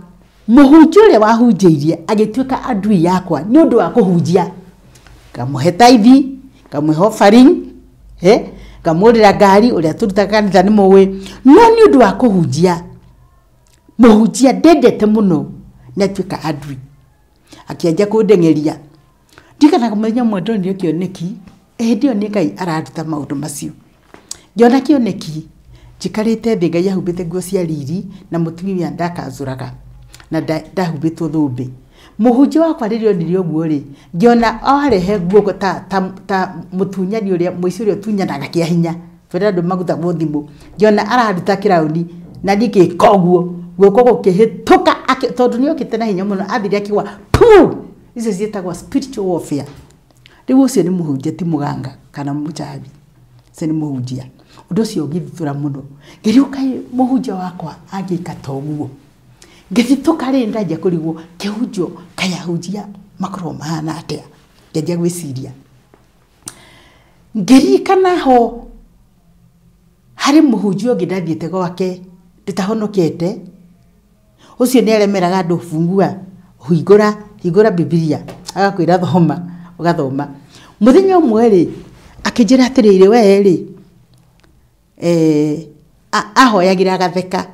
Speaker 2: mũhunjia ũrĩa wahunjĩirie agĩtuĩka adui yakwa nĩ ũndũ wa kũhunjia ngamũhe tithe ngamũhe offering ngamurira ngari uria turutaga kanitha ni muwe no ni undu wa kuhunjia muhunjia ndendete muno natuika adui akianjia kundengeria ndikana kumenya mwandu ndio kioneki ndio ni Ngai araruta maundu macio ngiona kioneki jikarite thi Ngai ahumbite nguo cia riri na mutumia ndakazuraga na ndahumbitwo thumbi muhunjia wakwa ririo ndirio guo ri ngiona arehe nguo ta mutunyani uria muici uria tunyanaga kia hinya twira ndu maguta mothimu ngiona araruta kirauni na ndikikoguo guoko gukihituka tondu ni okite na hinya muno athiri akiwa pu icio cietagwa spiritual warfare riu ucio ni muhunjia ti muganga kana muchabi se ni muhunjia undu ucio ngithura muno ngiriuka muhunjia wakwa angika toguo ngithituka ri ndaje kurigwo kihunjo kayahunjia makoro mahana atia ngeje gwiciria ngirikana ho hari muhunjia ngidathiete gwake nditahonokete ucio ni aremeraga andu fungua hingura Biblia agakwira thoma ugathoma muthenya umwe ri akijira atirire we ri ahoyagira agatheka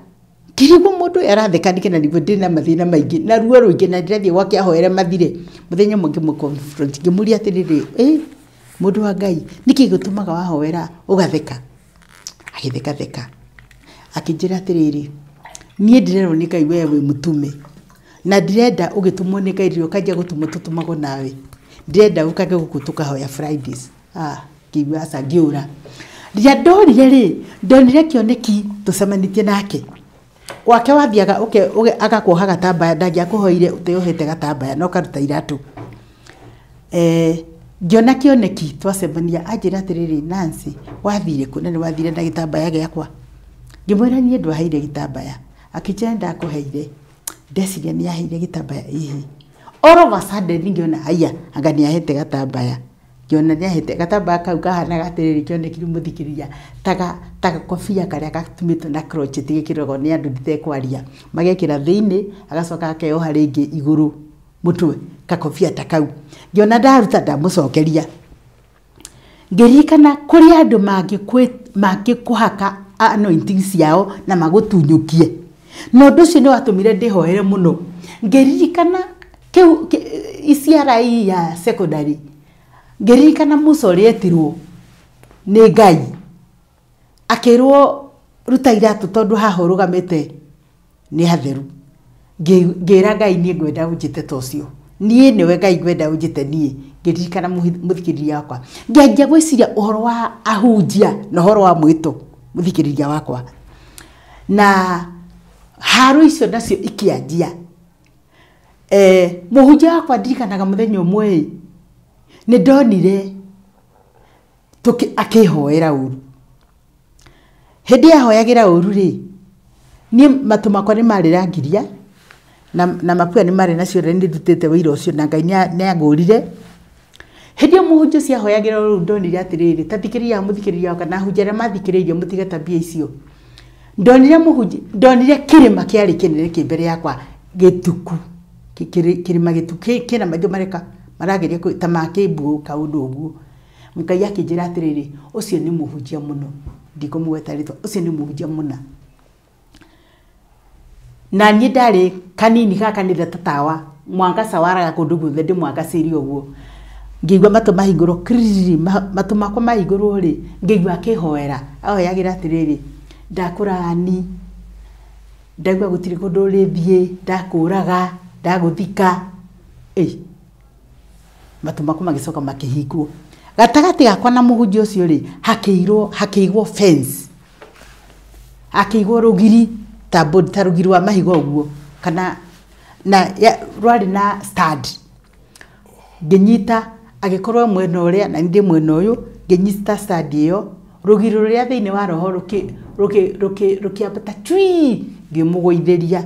Speaker 2: kirigwo mundu aratheka ndikena nigwo ndina mathina maingi na ruo ruingi na ndirathie gwake ahoere mathire muthenya mungi mu confront ngimuria atirire mundu wa Ngai niki gutumaga wahoera ugatheka agitheka akijira atirire nie ndirero ni Ngai wewe mutume na ndirenda ugitumwo ni Ngai rio kajia gutumwo tutumago nawe ndirenda ukage gukutuka hoya Fridays kiwa asa giura ria ndorire ri ndonire kioneki tucemanitie nake gwake wathiaga agakuoha gatambaya ndangia kuhoire uteohete gatambaya no karuta iratu ngiona kioneki twacemania anjira atiriri Nancy wathire ku na ni wathire na gitambaya giakwa ngimwira nie ndwaheire gitambaya akijenda ndakuheire ndeciria ni yaheire gitambaya ihi all of a sudden ngiona haya anga ni ahete gatambaya ngiona ni ahete gatambaya kau kahana gatiriri kioneki muthikiriria taga kofia karia gatumito na crochet gikirogo ni andu nditekwaria magekira thiini agacoka akeoha ringi iguru mutwe kakofia takau ngiona ndaruta ndamucokeria ngirikana kuri andu mangikuhaka anointing ciao na magutunyukie no nducio ni watumire ndihoere muno ngiririkana ICRI ya secondary ngiririkana musori etirwo ni Ngai akirwo ruta iratu tondu haho rugamite ni hatheru ngira Ngai ni ngwenda unjite tocio nie niwe Ngai ngwenda unjite nie ngiririkana muthikiriria wakwa ngianjia gwiciria uhoro wa ahunjia na uhoro wa mwito muthikiriria wakwa na haru icio nacio ikianjia muhunjia wakwa ndirikanaga muthenya umwe ni ndonire akihoera uru hindi ahoyagira uru ri ni matu makwa ni mari rangiria na mapua ni mari nacio ndi ndutete wira ucio na Ngai ni angurire hindi muhunjia cia hoyagira uru ndonire atiriri tathikiria muthikiriria kana hunjira mathikiririe mutiga tabia icio ndonire kirima kiari kinene kimbere yakwa gituku kirima gituku kina maitho mareka marageria ta makimbu kaundu uguo Ngai akijira atiriri ucio ni muhunjia muno ndikumweta ritwa ucio ni muhunjia muna na ni ndari kanini ka kanitha tatawa mwanga sawara kundu guothe ndi mwanga ciri uguo ngigwa matu mahinguro kiriri matu makwa mahinguro ri ngigwa akihoera ahoyagira atiriri ndakurani ndagwa gutiri kundu rithie ndakuraga ndaguthika matu makwa magicoka makihingwo gatagati gakwa na muhunjia ucio ri hakiigwo fence akiigwo rugiri ta rugiri wa mahigo uguo kana na rwari na stand nginyita agikorwo mwena uria na ndi mwena uyu nginyita stand iyo rugiri ruria thiini wa roho rukiambata twi ngimugoitheria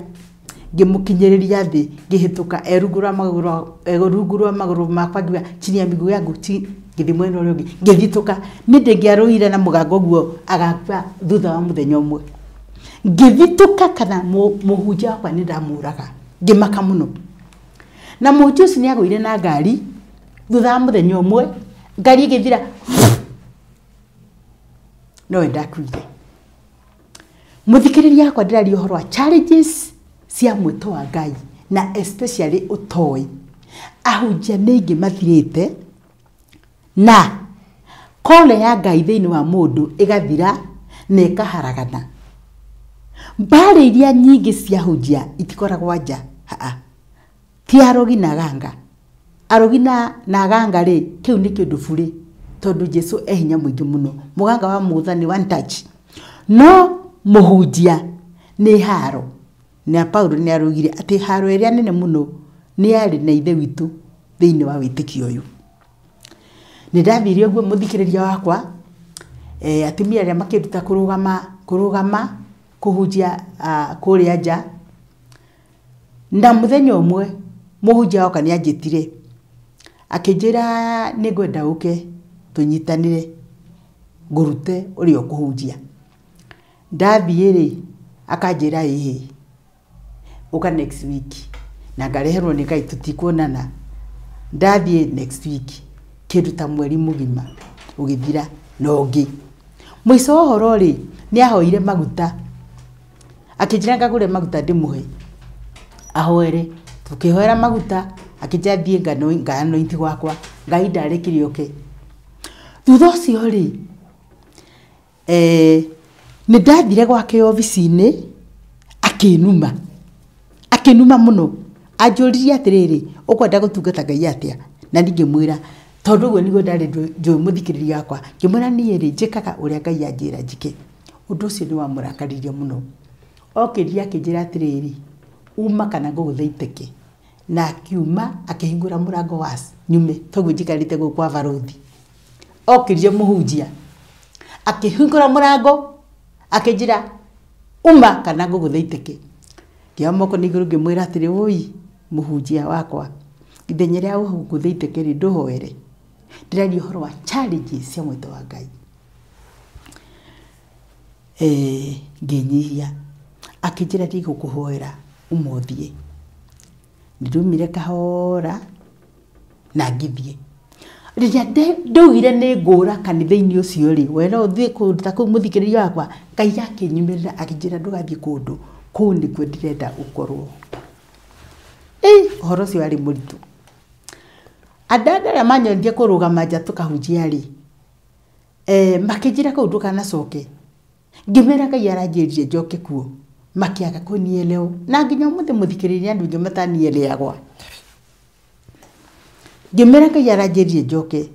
Speaker 2: ngimukinyiriria thi ngihituka erugura maguru makwa ngiwa chini ya miguu yangu ngithi mwena uria ungi ngithituka ni ndingiaruire na mugango guo agakua thutha wa muthenya umwe ngithituka kana muhunjia wakwa ni ndamuraga ngimaka muno na muhunjia ucio ni agwire na ngari thutha wa muthenya umwe ngari igithira no ndakuire muthikiriria yakwa ndiraria uhoro wa challenges cia mwito wa Ngai na especially utoi ahunjia ningi mathirite na kole ya Ngai thiini wa mundu igathira na ikaharagana mbari iria nyingi cia hunjia itikoragwo nja ti arogi na ganga arogi na ganga ri kiu ni kindu buri tondu Jesu ehinya mwingi muno muganga wa muthani one touch no muhunjia ni haro na Paulo ni arugire ati haro iria nene muno ni ari na ithe witu thiini wa witikio uyu ni ndathire uguo muthikiriria wakwa atumia aria makiruta kurugama kuhunjia kuria nja na muthenya umwe muhunjia oka ni anjitire akijira ni gwenda uke tunyitanire ngurute urio kuhunjia ndathire akanjira ihi uka next week na ngareherwo ni Ngai tutikuonana ndathie next week kiruta mweri mugima ugithira nongi mwiso wa horo ri ni ahoire maguta akijira ngagure maguta ndimuhe ahoere tukihoera maguta akijathie ngano inti gwakwa Ngai ndarekire oke thutha ucio ri ni ndathire gwake ofici-ini akinuma muno ajuririe atiriri ukwenda gutungata Ngai atia na ngimwira tondu guo nigo ndari njo muthikiriria yakwa ngimwira nie ri njikaga uria Ngai anjira njike undu ucio ni wa murakaririe muno okiria akijira atiriri uma kana nguguthaiteke na akiuma akihingura murango wasi nyume toguo njikarite guku kwa baruthi okirie muhunjia akihingura murango akijira uma kana nguguthaiteke kia moko ni iguru ngimwira atiri oi muhunjia wakwa ithenya ria nguguthaiteke ri nduhoere ndiraria uhoro wa challenges cia mwito wa Ngai nginyihia akijira ndi gukuhoera umuthie ndumire kahora na ngithie riria ndugire ni ngura kanitha-ini ucio ri wena uthie kuruta ku muthikiriria wakwa Ngai yake nyumirira akijira ndugathie kundu kuu ndikuo ndirenda ukorwo horo cio ari muritu andandara manyendie kurugama nja tukahunjia ri makijira kuu ndukanacoke ngimera Ngai aranjiririe njoke kuo makiaga kunielewa na nginya muthe muthikiriria andu ngi matanieleagwa ngimera Ngai aranjiririe njoke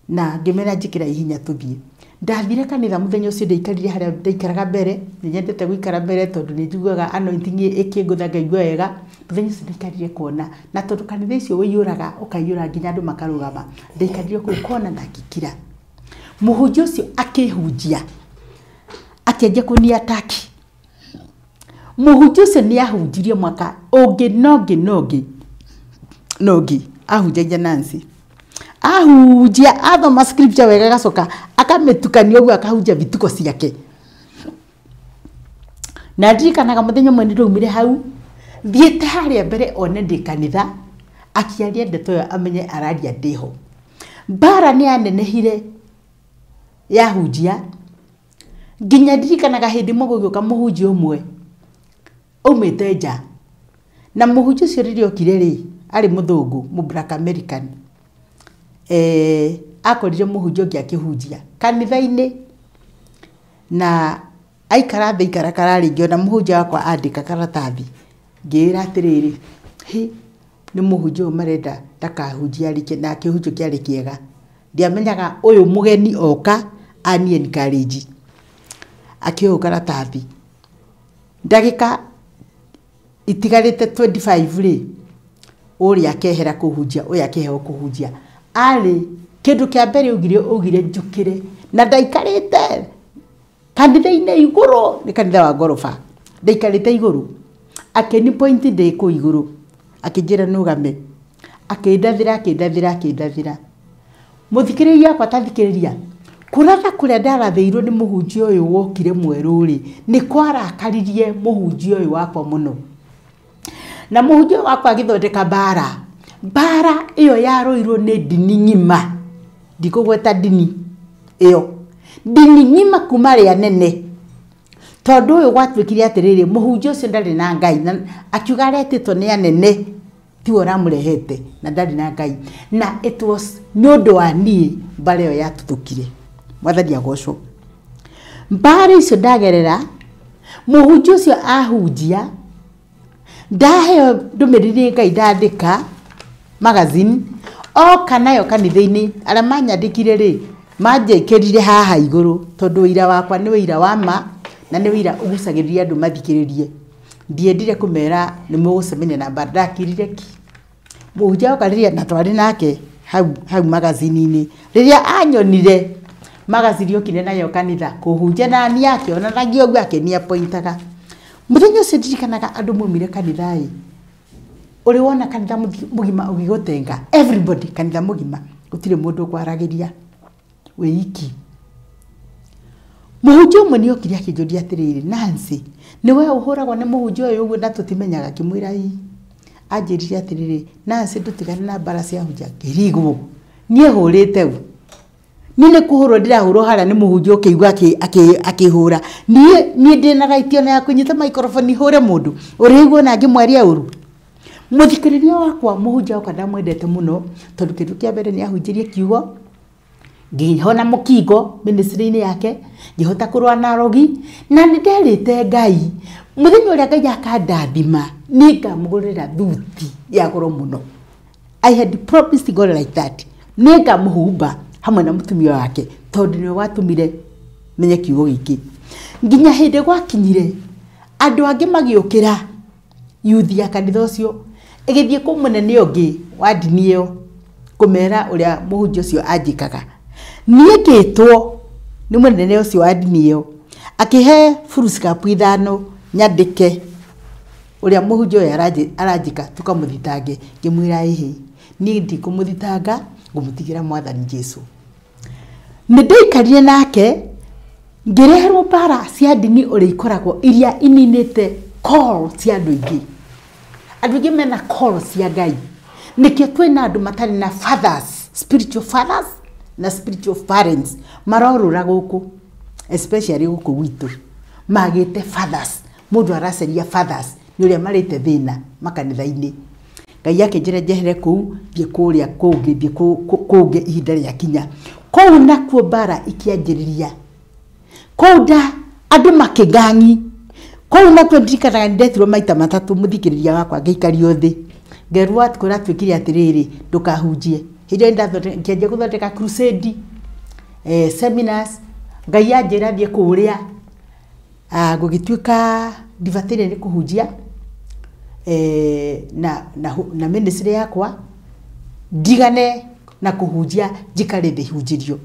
Speaker 2: na ngimera njikira ihinya tuthie ndathire kanitha muthenya ucio ndaikarire haria ndaikaraga mbere nyendete guikara mbere tondu ni njiguaga anointing ikingutha ngaigua wega muthenya ucio ndaikarire kuona na tondu kanitha icio wiyuraga ukaiyura nginya andu makarugama ndaikarire ku kona na ngikira muhunjia ucio akihunjia akianjia kunia taki muhunjia ucio ni ahunjirie mwaka ungi nogi ahunjagia Nancy ahunjia athoma scripture wega gacoka akametukania uguo akahunjia vituko ciake na ndirikanaga muthenya umwe ndirumire hau thiete haria mbere one ndi kanitha akiaria ndeto yo amenye araria ndiho bara ni anenehire yahunjia nginya ndirikanaga hindi mugugiuka muhunjia umwe umite nja na muhunjia ucio ririo kire ri ari muthungu mu Black American akorire muhunjia ngi akihunjia kanitha-ini na aikara thĩ ikarakara ngiona muhunjia wakwa andika karatathi ngira atiriri ni muhunjia marenda ndakahunjia rike na akihunjia kiari kiega ndiamenyaga uyu mugeni oka ani encourage akio karatathi ndagika itigarite 25 ri uri akehera kuhunjia uyu akeheo kuhunjia ari kindu kia mbere ugire njukire na ndaikarite kanitha-ini iguru ni kanitha wa ngorofa ndaikarite iguru akeni point ndi ku iguru akijira nugame akindathira muthikiriria yakwa tathikiriria kuratha kuria ndarathiirwo ni muhunjia uyu wokire mweru ri ni kwarakaririe muhunjia uyu wakwa muno na muhunjia wakwa agithondeka bara iyo yaroirwo ni dini ngima ndikugweta dini iyo ndini ngima kumare ya nene tondu uyu gwatwikire atiriri muhunjia ucio ndari na ngai na akiuga aretitwo ni anene tiwo ramurehete na ndari na ngai na it was nundu wa ni mbare yo yatuthukire mwathani agocwo mbare icio ndagerera muhunjia ucio ahunjia ndaheo ndumiriri ngai ndandika magazine oka nayo kanitha-ini aria manyandikire ri manjekirire haha iguru tondu wira wakwa ni wira wa ma na ni wira ugucagiriria andu mathikiririe ndiendire kumera ni mugucemania na ndakirire ki muhunjia okariria na twari nake hau magazine-ini riria anyonire magazine okire nayo kanitha kuhunjia na ni yake ona nagio gwake ni apointaga muthenya ucio ndirikanaga andu mumire kanithai uri wona kanitha mugima ugigotenga everybody kanitha mugima gutire mundu kwaragiria weiki muhunjia umwe ni okire akinjuria atiriri Nancy niwe uhuragwo ni muhunjia uyu uguo na tutimenyaga kimwira ii anjirire atiriri Nancy ndutigane na mbara cia hunjia kirigwo nie hurite u nine kuhurwo ndirahurwo hara ni muhunjia ukigwa akihura nie ndina right ona ya kunyita microphone hure mundu urigwo na ngimwaria uru muthikiriria wakwa muhunjia ukanda mwendete muno tondu kindu kia mbere ni ahunjirie kiugo ngihona mukingo ministry-ini yake ngihota kurwa na rogi na nderite ngai muthenya uria ngai akandathima ni ngamugurira thuti ya goro muno I had promised God like that ni ngamuhumba hamwe na mutumia wake tondu ni watumire menye kiugo giki nginya hindi gwakinyire andu angi magiukira youth ya kanitha ucio igithie ku munene ungi wa dini iyo kumera uria muhunjia ucio anjikaga nie ngitwo ni munene ucio wa dini iyo akihe furuskapu 5 nyandike uria muhunjia uyu aranjika tukamuthitange ngimwira ihi ni ndikumuthitanga ngumutigira mwathani Jesu nindikarire nake ngireherwo mbara cia dini uria ikoragwo iria ininite call cia andu ingi andu ingi mena call cia ngai nikio twina andu matari na fathers spiritual fathers na spiritual parents marorura guku especially guku gwitu magite fathers mundu araceria fathers ni uria marite thina makanitha-ini ngai yake njire njehere kuu thie kuria kungi thie kungi ihinda ria kinya kou nakuo mbara ikianjiriria kou da andu makigangi kou nakuo ndirikanaga ndetirwo maita matatu muthikiriria wakwa ngeikario thi ngerwa tukura twikire atiriri ndukahunjie hindi ndathokianjia guthondeka crusade seminars ngai yanjira thie kuria gugituika ndivatire ni kuhunjia na ministry yakwa ndigane na kuhunjia njikare thihunjirio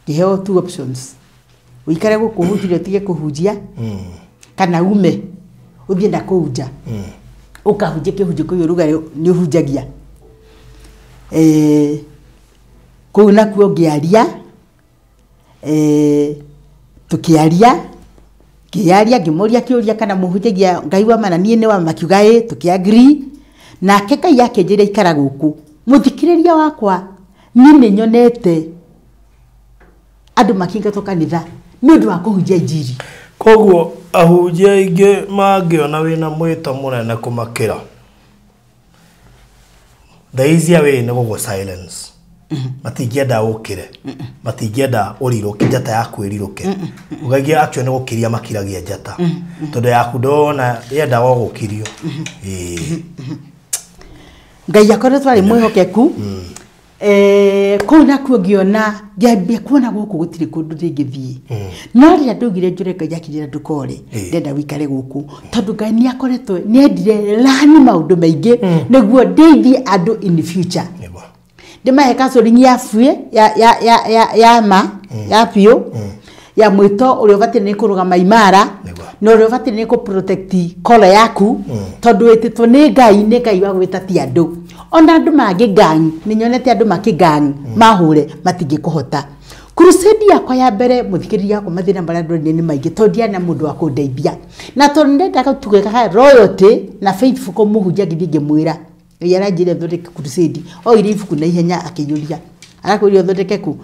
Speaker 2: ngiheo 2 options uikare gukuhunjirio utige kuhunjia kana ume uthie na kuhunja ukahunjia kihunjio kuyo rugari ni uhunjagia kuu nakuo ngiaria tukiaria ngimuria kiuria kana muhunjagia ngai wa mana nie ni wa makiuga tukiagree nake kai yake njira ikara guku muthikiriria wakwa ni nyonete andu makingatwo kanitha ni undu wa kuhunjia injiri
Speaker 3: koguo ahunjia ingi mangiona wina mwito munene kumakira thaizia we ni gugo silence matingienda ukire matingienda uriruke njata yaku iriruke ugagia action ni gukiria makiragia njata tondu yaku ndona yenda wo gukirio
Speaker 2: ngai akore twari mwihokeku kou nakuo ngiona ngiambia kuona guku gutiri kundu ringithie no ria ndugire njure ngai akirira ndukore ndenda wikare guku tondu ngai ni akoretwo ni endire lani maundu maingi niguo ndeithie andu in future ndimahe counseling ya fue ya pio ya mwito uri ubati ni kurugama imara no uri ubati ni ku protect kola yaku tondu wititwo ni ngai wa gwita ti andu ona andu magi gang ni nyonete andu makigang mahure matingi kuhota crusade yakwa ya mbere muthikiriria yakwa mathina maria ndoni ni maingi tondia na mundu wa kundeithia na tondu ndenda tugeka royalty na faithful ko muhunjia ngithie mwira yaranjire thondeke crusade o iri ifuku na ihenya akiyuria arakwiri thondeke ku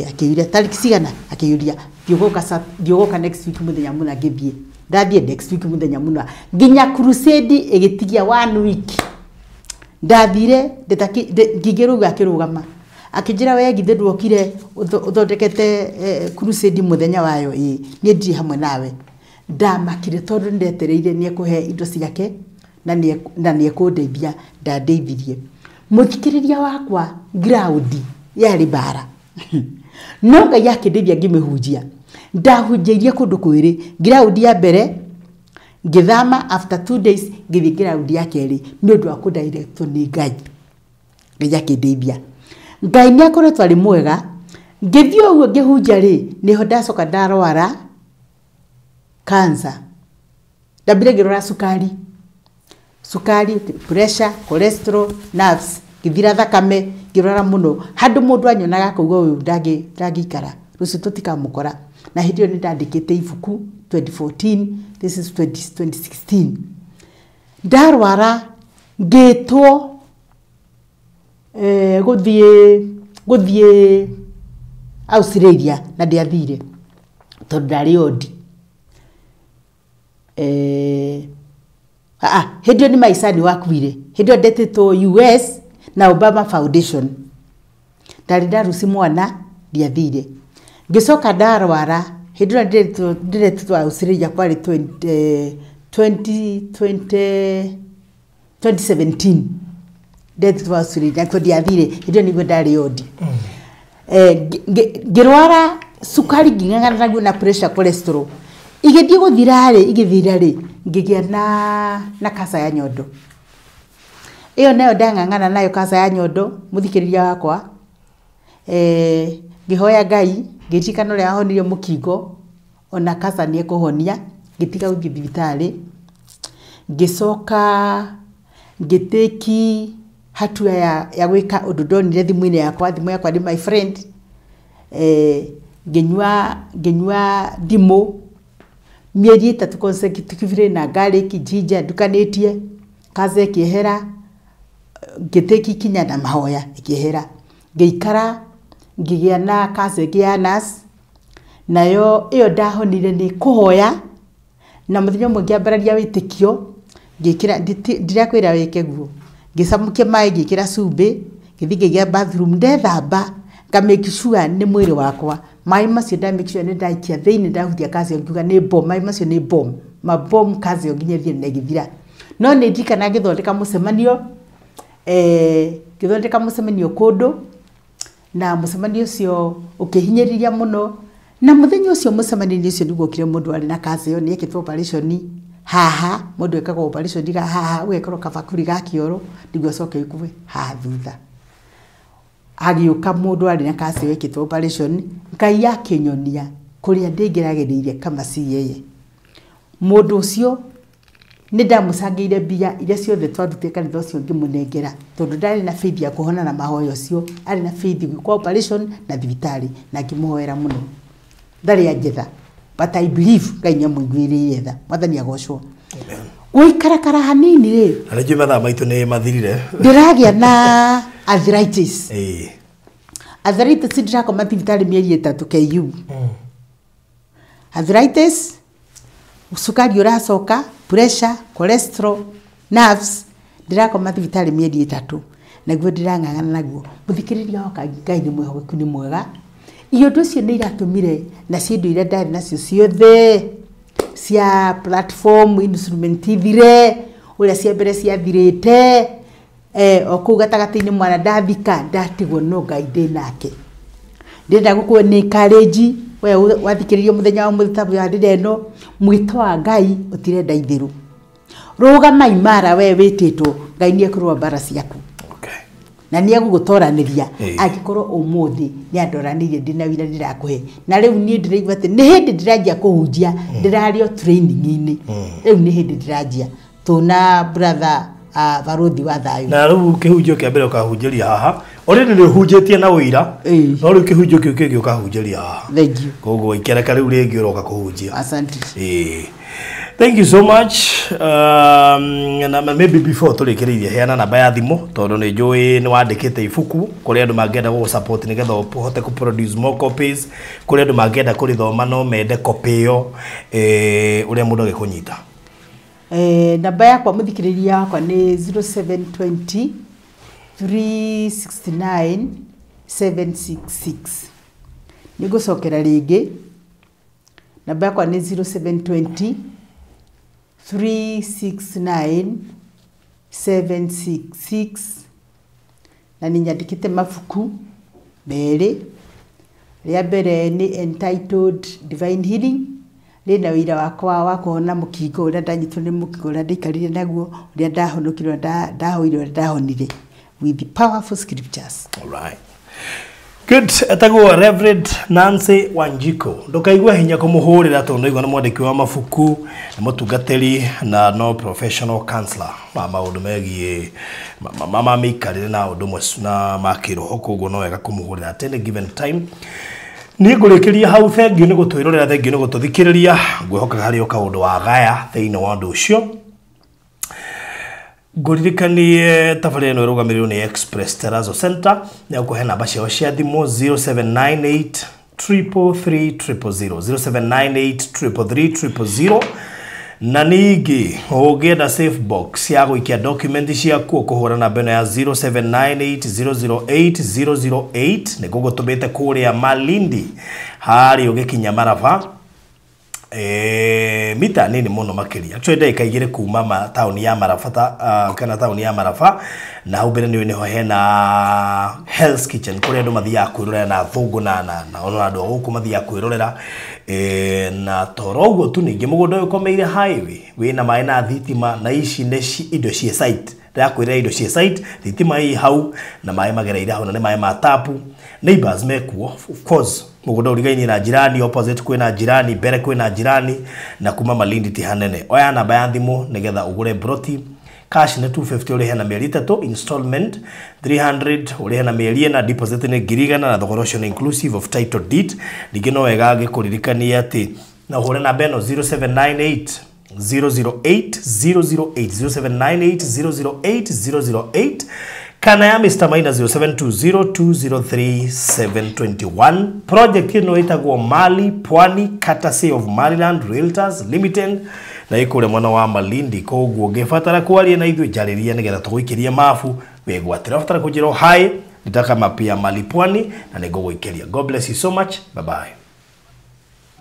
Speaker 2: akiyuria tariki cigana akiyuria thiogoka next week muthenya muna ngithie ndathie next week muthenya muna nginya crusade igitigia 1 week ndathire ngigiruga akirugama akijira we githe ndwokire uthondekete crusade muthenya wayo ni ndiri hamwe nawe ndamakire tondu ndetereire ni ekuhe indo ciake na ni ekundeithia ndandeithirie muthikiriria wakwa ground yari bara no Ngai akindeithia ngimihunjia ndahunjairie kundu kwiri ground ya mbere ngithama after 2 days ngithi ground ya keri ni undu wa kudirect ni Ngai akindeithia Ngai ni akoretwo ari mwega ngithio uguo ngihunjia ri niho ndacoka ndarwara cancer ndambire ngirora sukari pressure cholesterol nerves githira thakame ngirora muno handu mundu anyonaga kuuga uyu ndangikara rucio tutikamukora na hindio ni ndandikite ibuku 2014 this is 2016 ndarwara ngitwo guthie Australia na ndiathire tondu ndari odi hindio ni maisani wakuire hindio ndetitwo US na Obama Foundation ndari ndaruci mwana ndiathire ngicoka ndarwara hindio ndiretitwo Australia kwari 2017 ndetitwo Australia kwa ndiathire hindio niguo ndari odi ngirwara sukari nging'ang'ana naguo na pressure cholesterol igithie guthira ri ngigia na kasa ya nyondo iyo nayo ndang'ang'ana nayo kasa ya nyondo muthikiriria wakwa ngihoya Ngai ngitikana ria ahonirio mukingo ona kasa ni ekuhonia ngitiga guthii thibitari ngicoka ngiteki hatua ya gwika undu ndonire thimu-ini yakwa ni my friend nginywa ndimo mieri 3 consecutive na garlic ginger ndukanitie kaze kihera ngiteki kinya na mahoya ikihera ngeikara ngigia na kaze gianas nayo iyo ndahonire ni kuhoya na muthenya mwe ngiambararia witikio ngikira ndirakwira wike guo ngicamukia mai ngikira cumbi ngithige gia bathroom ndethamba nga make sure ni mwiri wakwa mai macio nda make sure ni ndaikia thiini ndahutia kazi ngiuga ni bomb mai macio ni bomb ma bomb kazi nginya thie na githira no ni ndikana ngithondeka mucemanio ngithondeka mucemanio kundu na mucemanio cio ukihinyiriria muno na muthenya ucio mucemanio ucio niguo kire mundu ari na kazi yo ni ekitwo operation haha mundu ekaga operation diga haha ugekoro kabakuri ga kioro niguo coke ikuwe ha thutha agiuka mundu ari na kazi wekitwo operation Ngai akinyonia kuria ndingiragiriire kama si yeye mundu ucio ni ndamucangeire mbia iria ciothe twarutie kanitha ucio ngimunengera tondu ndari na faith ya kuhona na mahoyo ucio ari na faith kwa operation na thibitari na ngimuhoera muno ndari anjetha but I believe Ngai nyamuiguiriire tha mwathani agocwo guikarakara hanini ri
Speaker 3: arije mathaa maitu ni mathirire
Speaker 2: ndiragia na arthritis arthritis ndirakoma thibitari mieri 3 KU arthritis sukari uracoka pressure cholesterol nerves ndirakoma thibitari mieri 3 naguo ndirang'ang'ana naguo muthikiriria wa Ngai ni mwehokeku ni mwega iyo nducio ni iratumire na ciendu ira ndari nacio ciothe cia platform instrument ithire uria cia mbere cia thirite oku gatagati-ini mwana ndathika ndatigwo no Ngai ndinake ndenda gukuwe ni encourage we wathikiririo muthenya wa muthabu ya ndireno mwito wa Ngai utirenda ithiru rugama imara we wititwo Ngai ni ekurwa bara ciaku na ni agugutoraniria agikorwo umuthi ni andoranirie ndina wira ndirakuhe na riu ni ndiraigua ati ni hindi ndiranjia kuhunjia ndirario training-ini riu ni hindi ndiranjia tuna brother baruthi wa thayu
Speaker 3: na riu kihunjio kia mbere ukahunjiria haha ori ni hunjitie na wira no riu kihunjio kiu kingi ukahunjiria haha
Speaker 2: thank you
Speaker 3: koguo ikereka riu ringi uroka kuhunjia
Speaker 2: asante
Speaker 3: Thank you so much. Na maybe before tulikiriria heana namba ya thimu tondu ni njui ni wandikite ibuku kuri andu mangenda go support ni getha uhote ku produce more copies kuri andu mangenda kurithoma no mende copy yo uria mundu agikunyita.
Speaker 2: Namba yakwa muthikiriria yakwa ni 0720 369 766. Nigocokera ringi. Namba yakwa ni 0720 369 766. Na ninyandikite mabuku meri. Ria mbere ni entitled Divine Healing. Rina wira wakwa wa kuhona mukingo uria ndanyitwo ni mukingo uria ndaikarire naguo uria ndahonokirwo ndahoirwo ndahonire with the powerful scriptures.
Speaker 3: All right. Good. Etagwo Reverend Nancy Wanjiko. Ndukaigwa hinya kumuhurira tondu igwa na mwandiki wa mafuku na mutungatiri na no professional counselor. Maundu megie mama mikarire na undu na makiroho koguo no wega kumuhurira at any given time. Ni ngurekeria hau thengio ni gutwirorera thengio ni gututhikiriria ngwihoka hari okaundu wa gaya thiini wa undu ucio. Nguririkanie tabarĩra ĩno ĩrũgamĩrĩirwo nĩ Express Terrazzo Center na ũkũhe namba ciao cia thimũ 0798 333 000 0798 333 na ningĩ ũngĩenda safe box ya gũikia document ciaku ũkũhũra namba ĩno ya 0798 008 008 nĩ gũgũtũmĩte kũrĩa Malindi harĩ ũgĩkinya Maraba mita nini muno makiria actually ndeka igire kuma town ya Maraba kana town ya Maraba na hau mbere ni ho hena Hell's Kitchen kuri andu mathia kwirorera na thungu na ona andu guku mathia kwirorera na toroguo tu ningi mugundo ukomeire highway wina mai na thitima na ici neci indo cie site ndakwira indo cie site thitima hii hau na mai magereire hau na ni mai ma tapu neighbors mekuo of course mugundo urigaini na jirani opposite kwina jirani mbere kwina jirani na kuma Malindi ti hanene oya namba ya thimu nigetha ugure broti cash ni 250 uri hena mieri 3 installment 300 uri hena mieri na deposit ni girigana na thogorosho inclusive of title deed ningi no wega ngikuririkania ati na hure namba eno 0798 008 008 0798 008 kana ya Mr. Maina 0720203721 project ino itagwo Mali Pwani Courtesy of Maryland Realtors Limited na ikure mwana wa Malindi koguo ngefatara kwaria na ithu jariria nigetha tuguikiria mafu wegwatira fatara kujiro hai nitaka mapia Mali Pwani na niguguikiria. God bless you so much. Bye bye.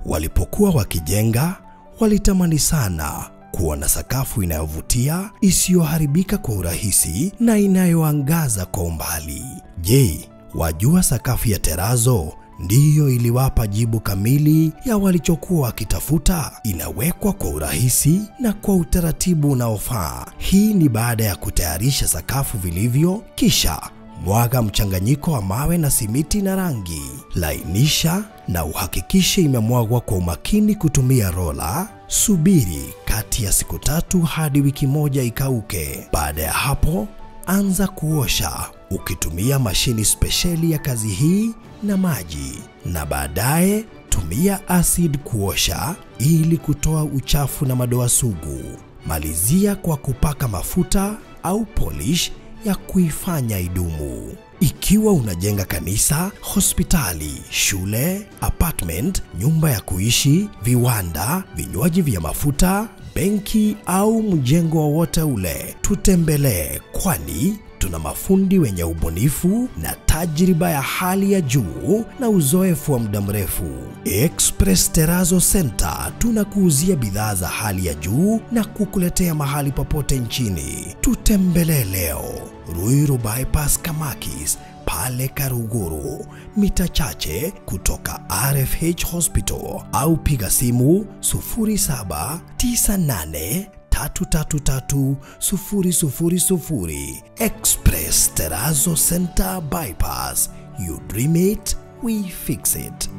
Speaker 1: Walipokuwa wakijenga walitamani sana kuwa na sakafu inayovutia, isiyoharibika kwa urahisi na inayoangaza kwa umbali. Je, wajua sakafu ya Terrazzo ndiyo iliwapa jibu kamili ya walichokuwa wakitafuta? Inawekwa kwa urahisi na kwa utaratibu unaofaa. Hii ni baada ya kutayarisha sakafu vilivyo, kisha mwaga mchanganyiko wa mawe na simiti na rangi. Lainisha na uhakikishe imemwagwa kwa umakini kutumia rola. Subiri kati ya siku 3 hadi wiki 1 ikauke. Baada ya hapo, anza kuosha ukitumia mashini spesheli ya kazi hii na maji. Na baadaye tumia acid kuosha ili kutoa uchafu na madoa sugu. Malizia kwa kupaka mafuta au polish ya kuifanya idumu. Ikiwa unajenga kanisa, hospitali, shule, apartment, nyumba ya kuishi, viwanda, vinywaji vya mafuta, benki au mjengo wowote ule, tutembelee, kwani tuna mafundi wenye ubunifu na tajriba ya hali ya juu na uzoefu wa muda mrefu. Express Terrazzo Center tunakuuzia bidhaa za hali ya juu na kukuletea mahali popote nchini. Tutembelee leo. Ruiru Bypass Kamakis pale Karuguru, mita chache kutoka RFH Hospital, au piga simu 0798 333 000. Express Terrazzo Center Bypass. You dream it, we fix it.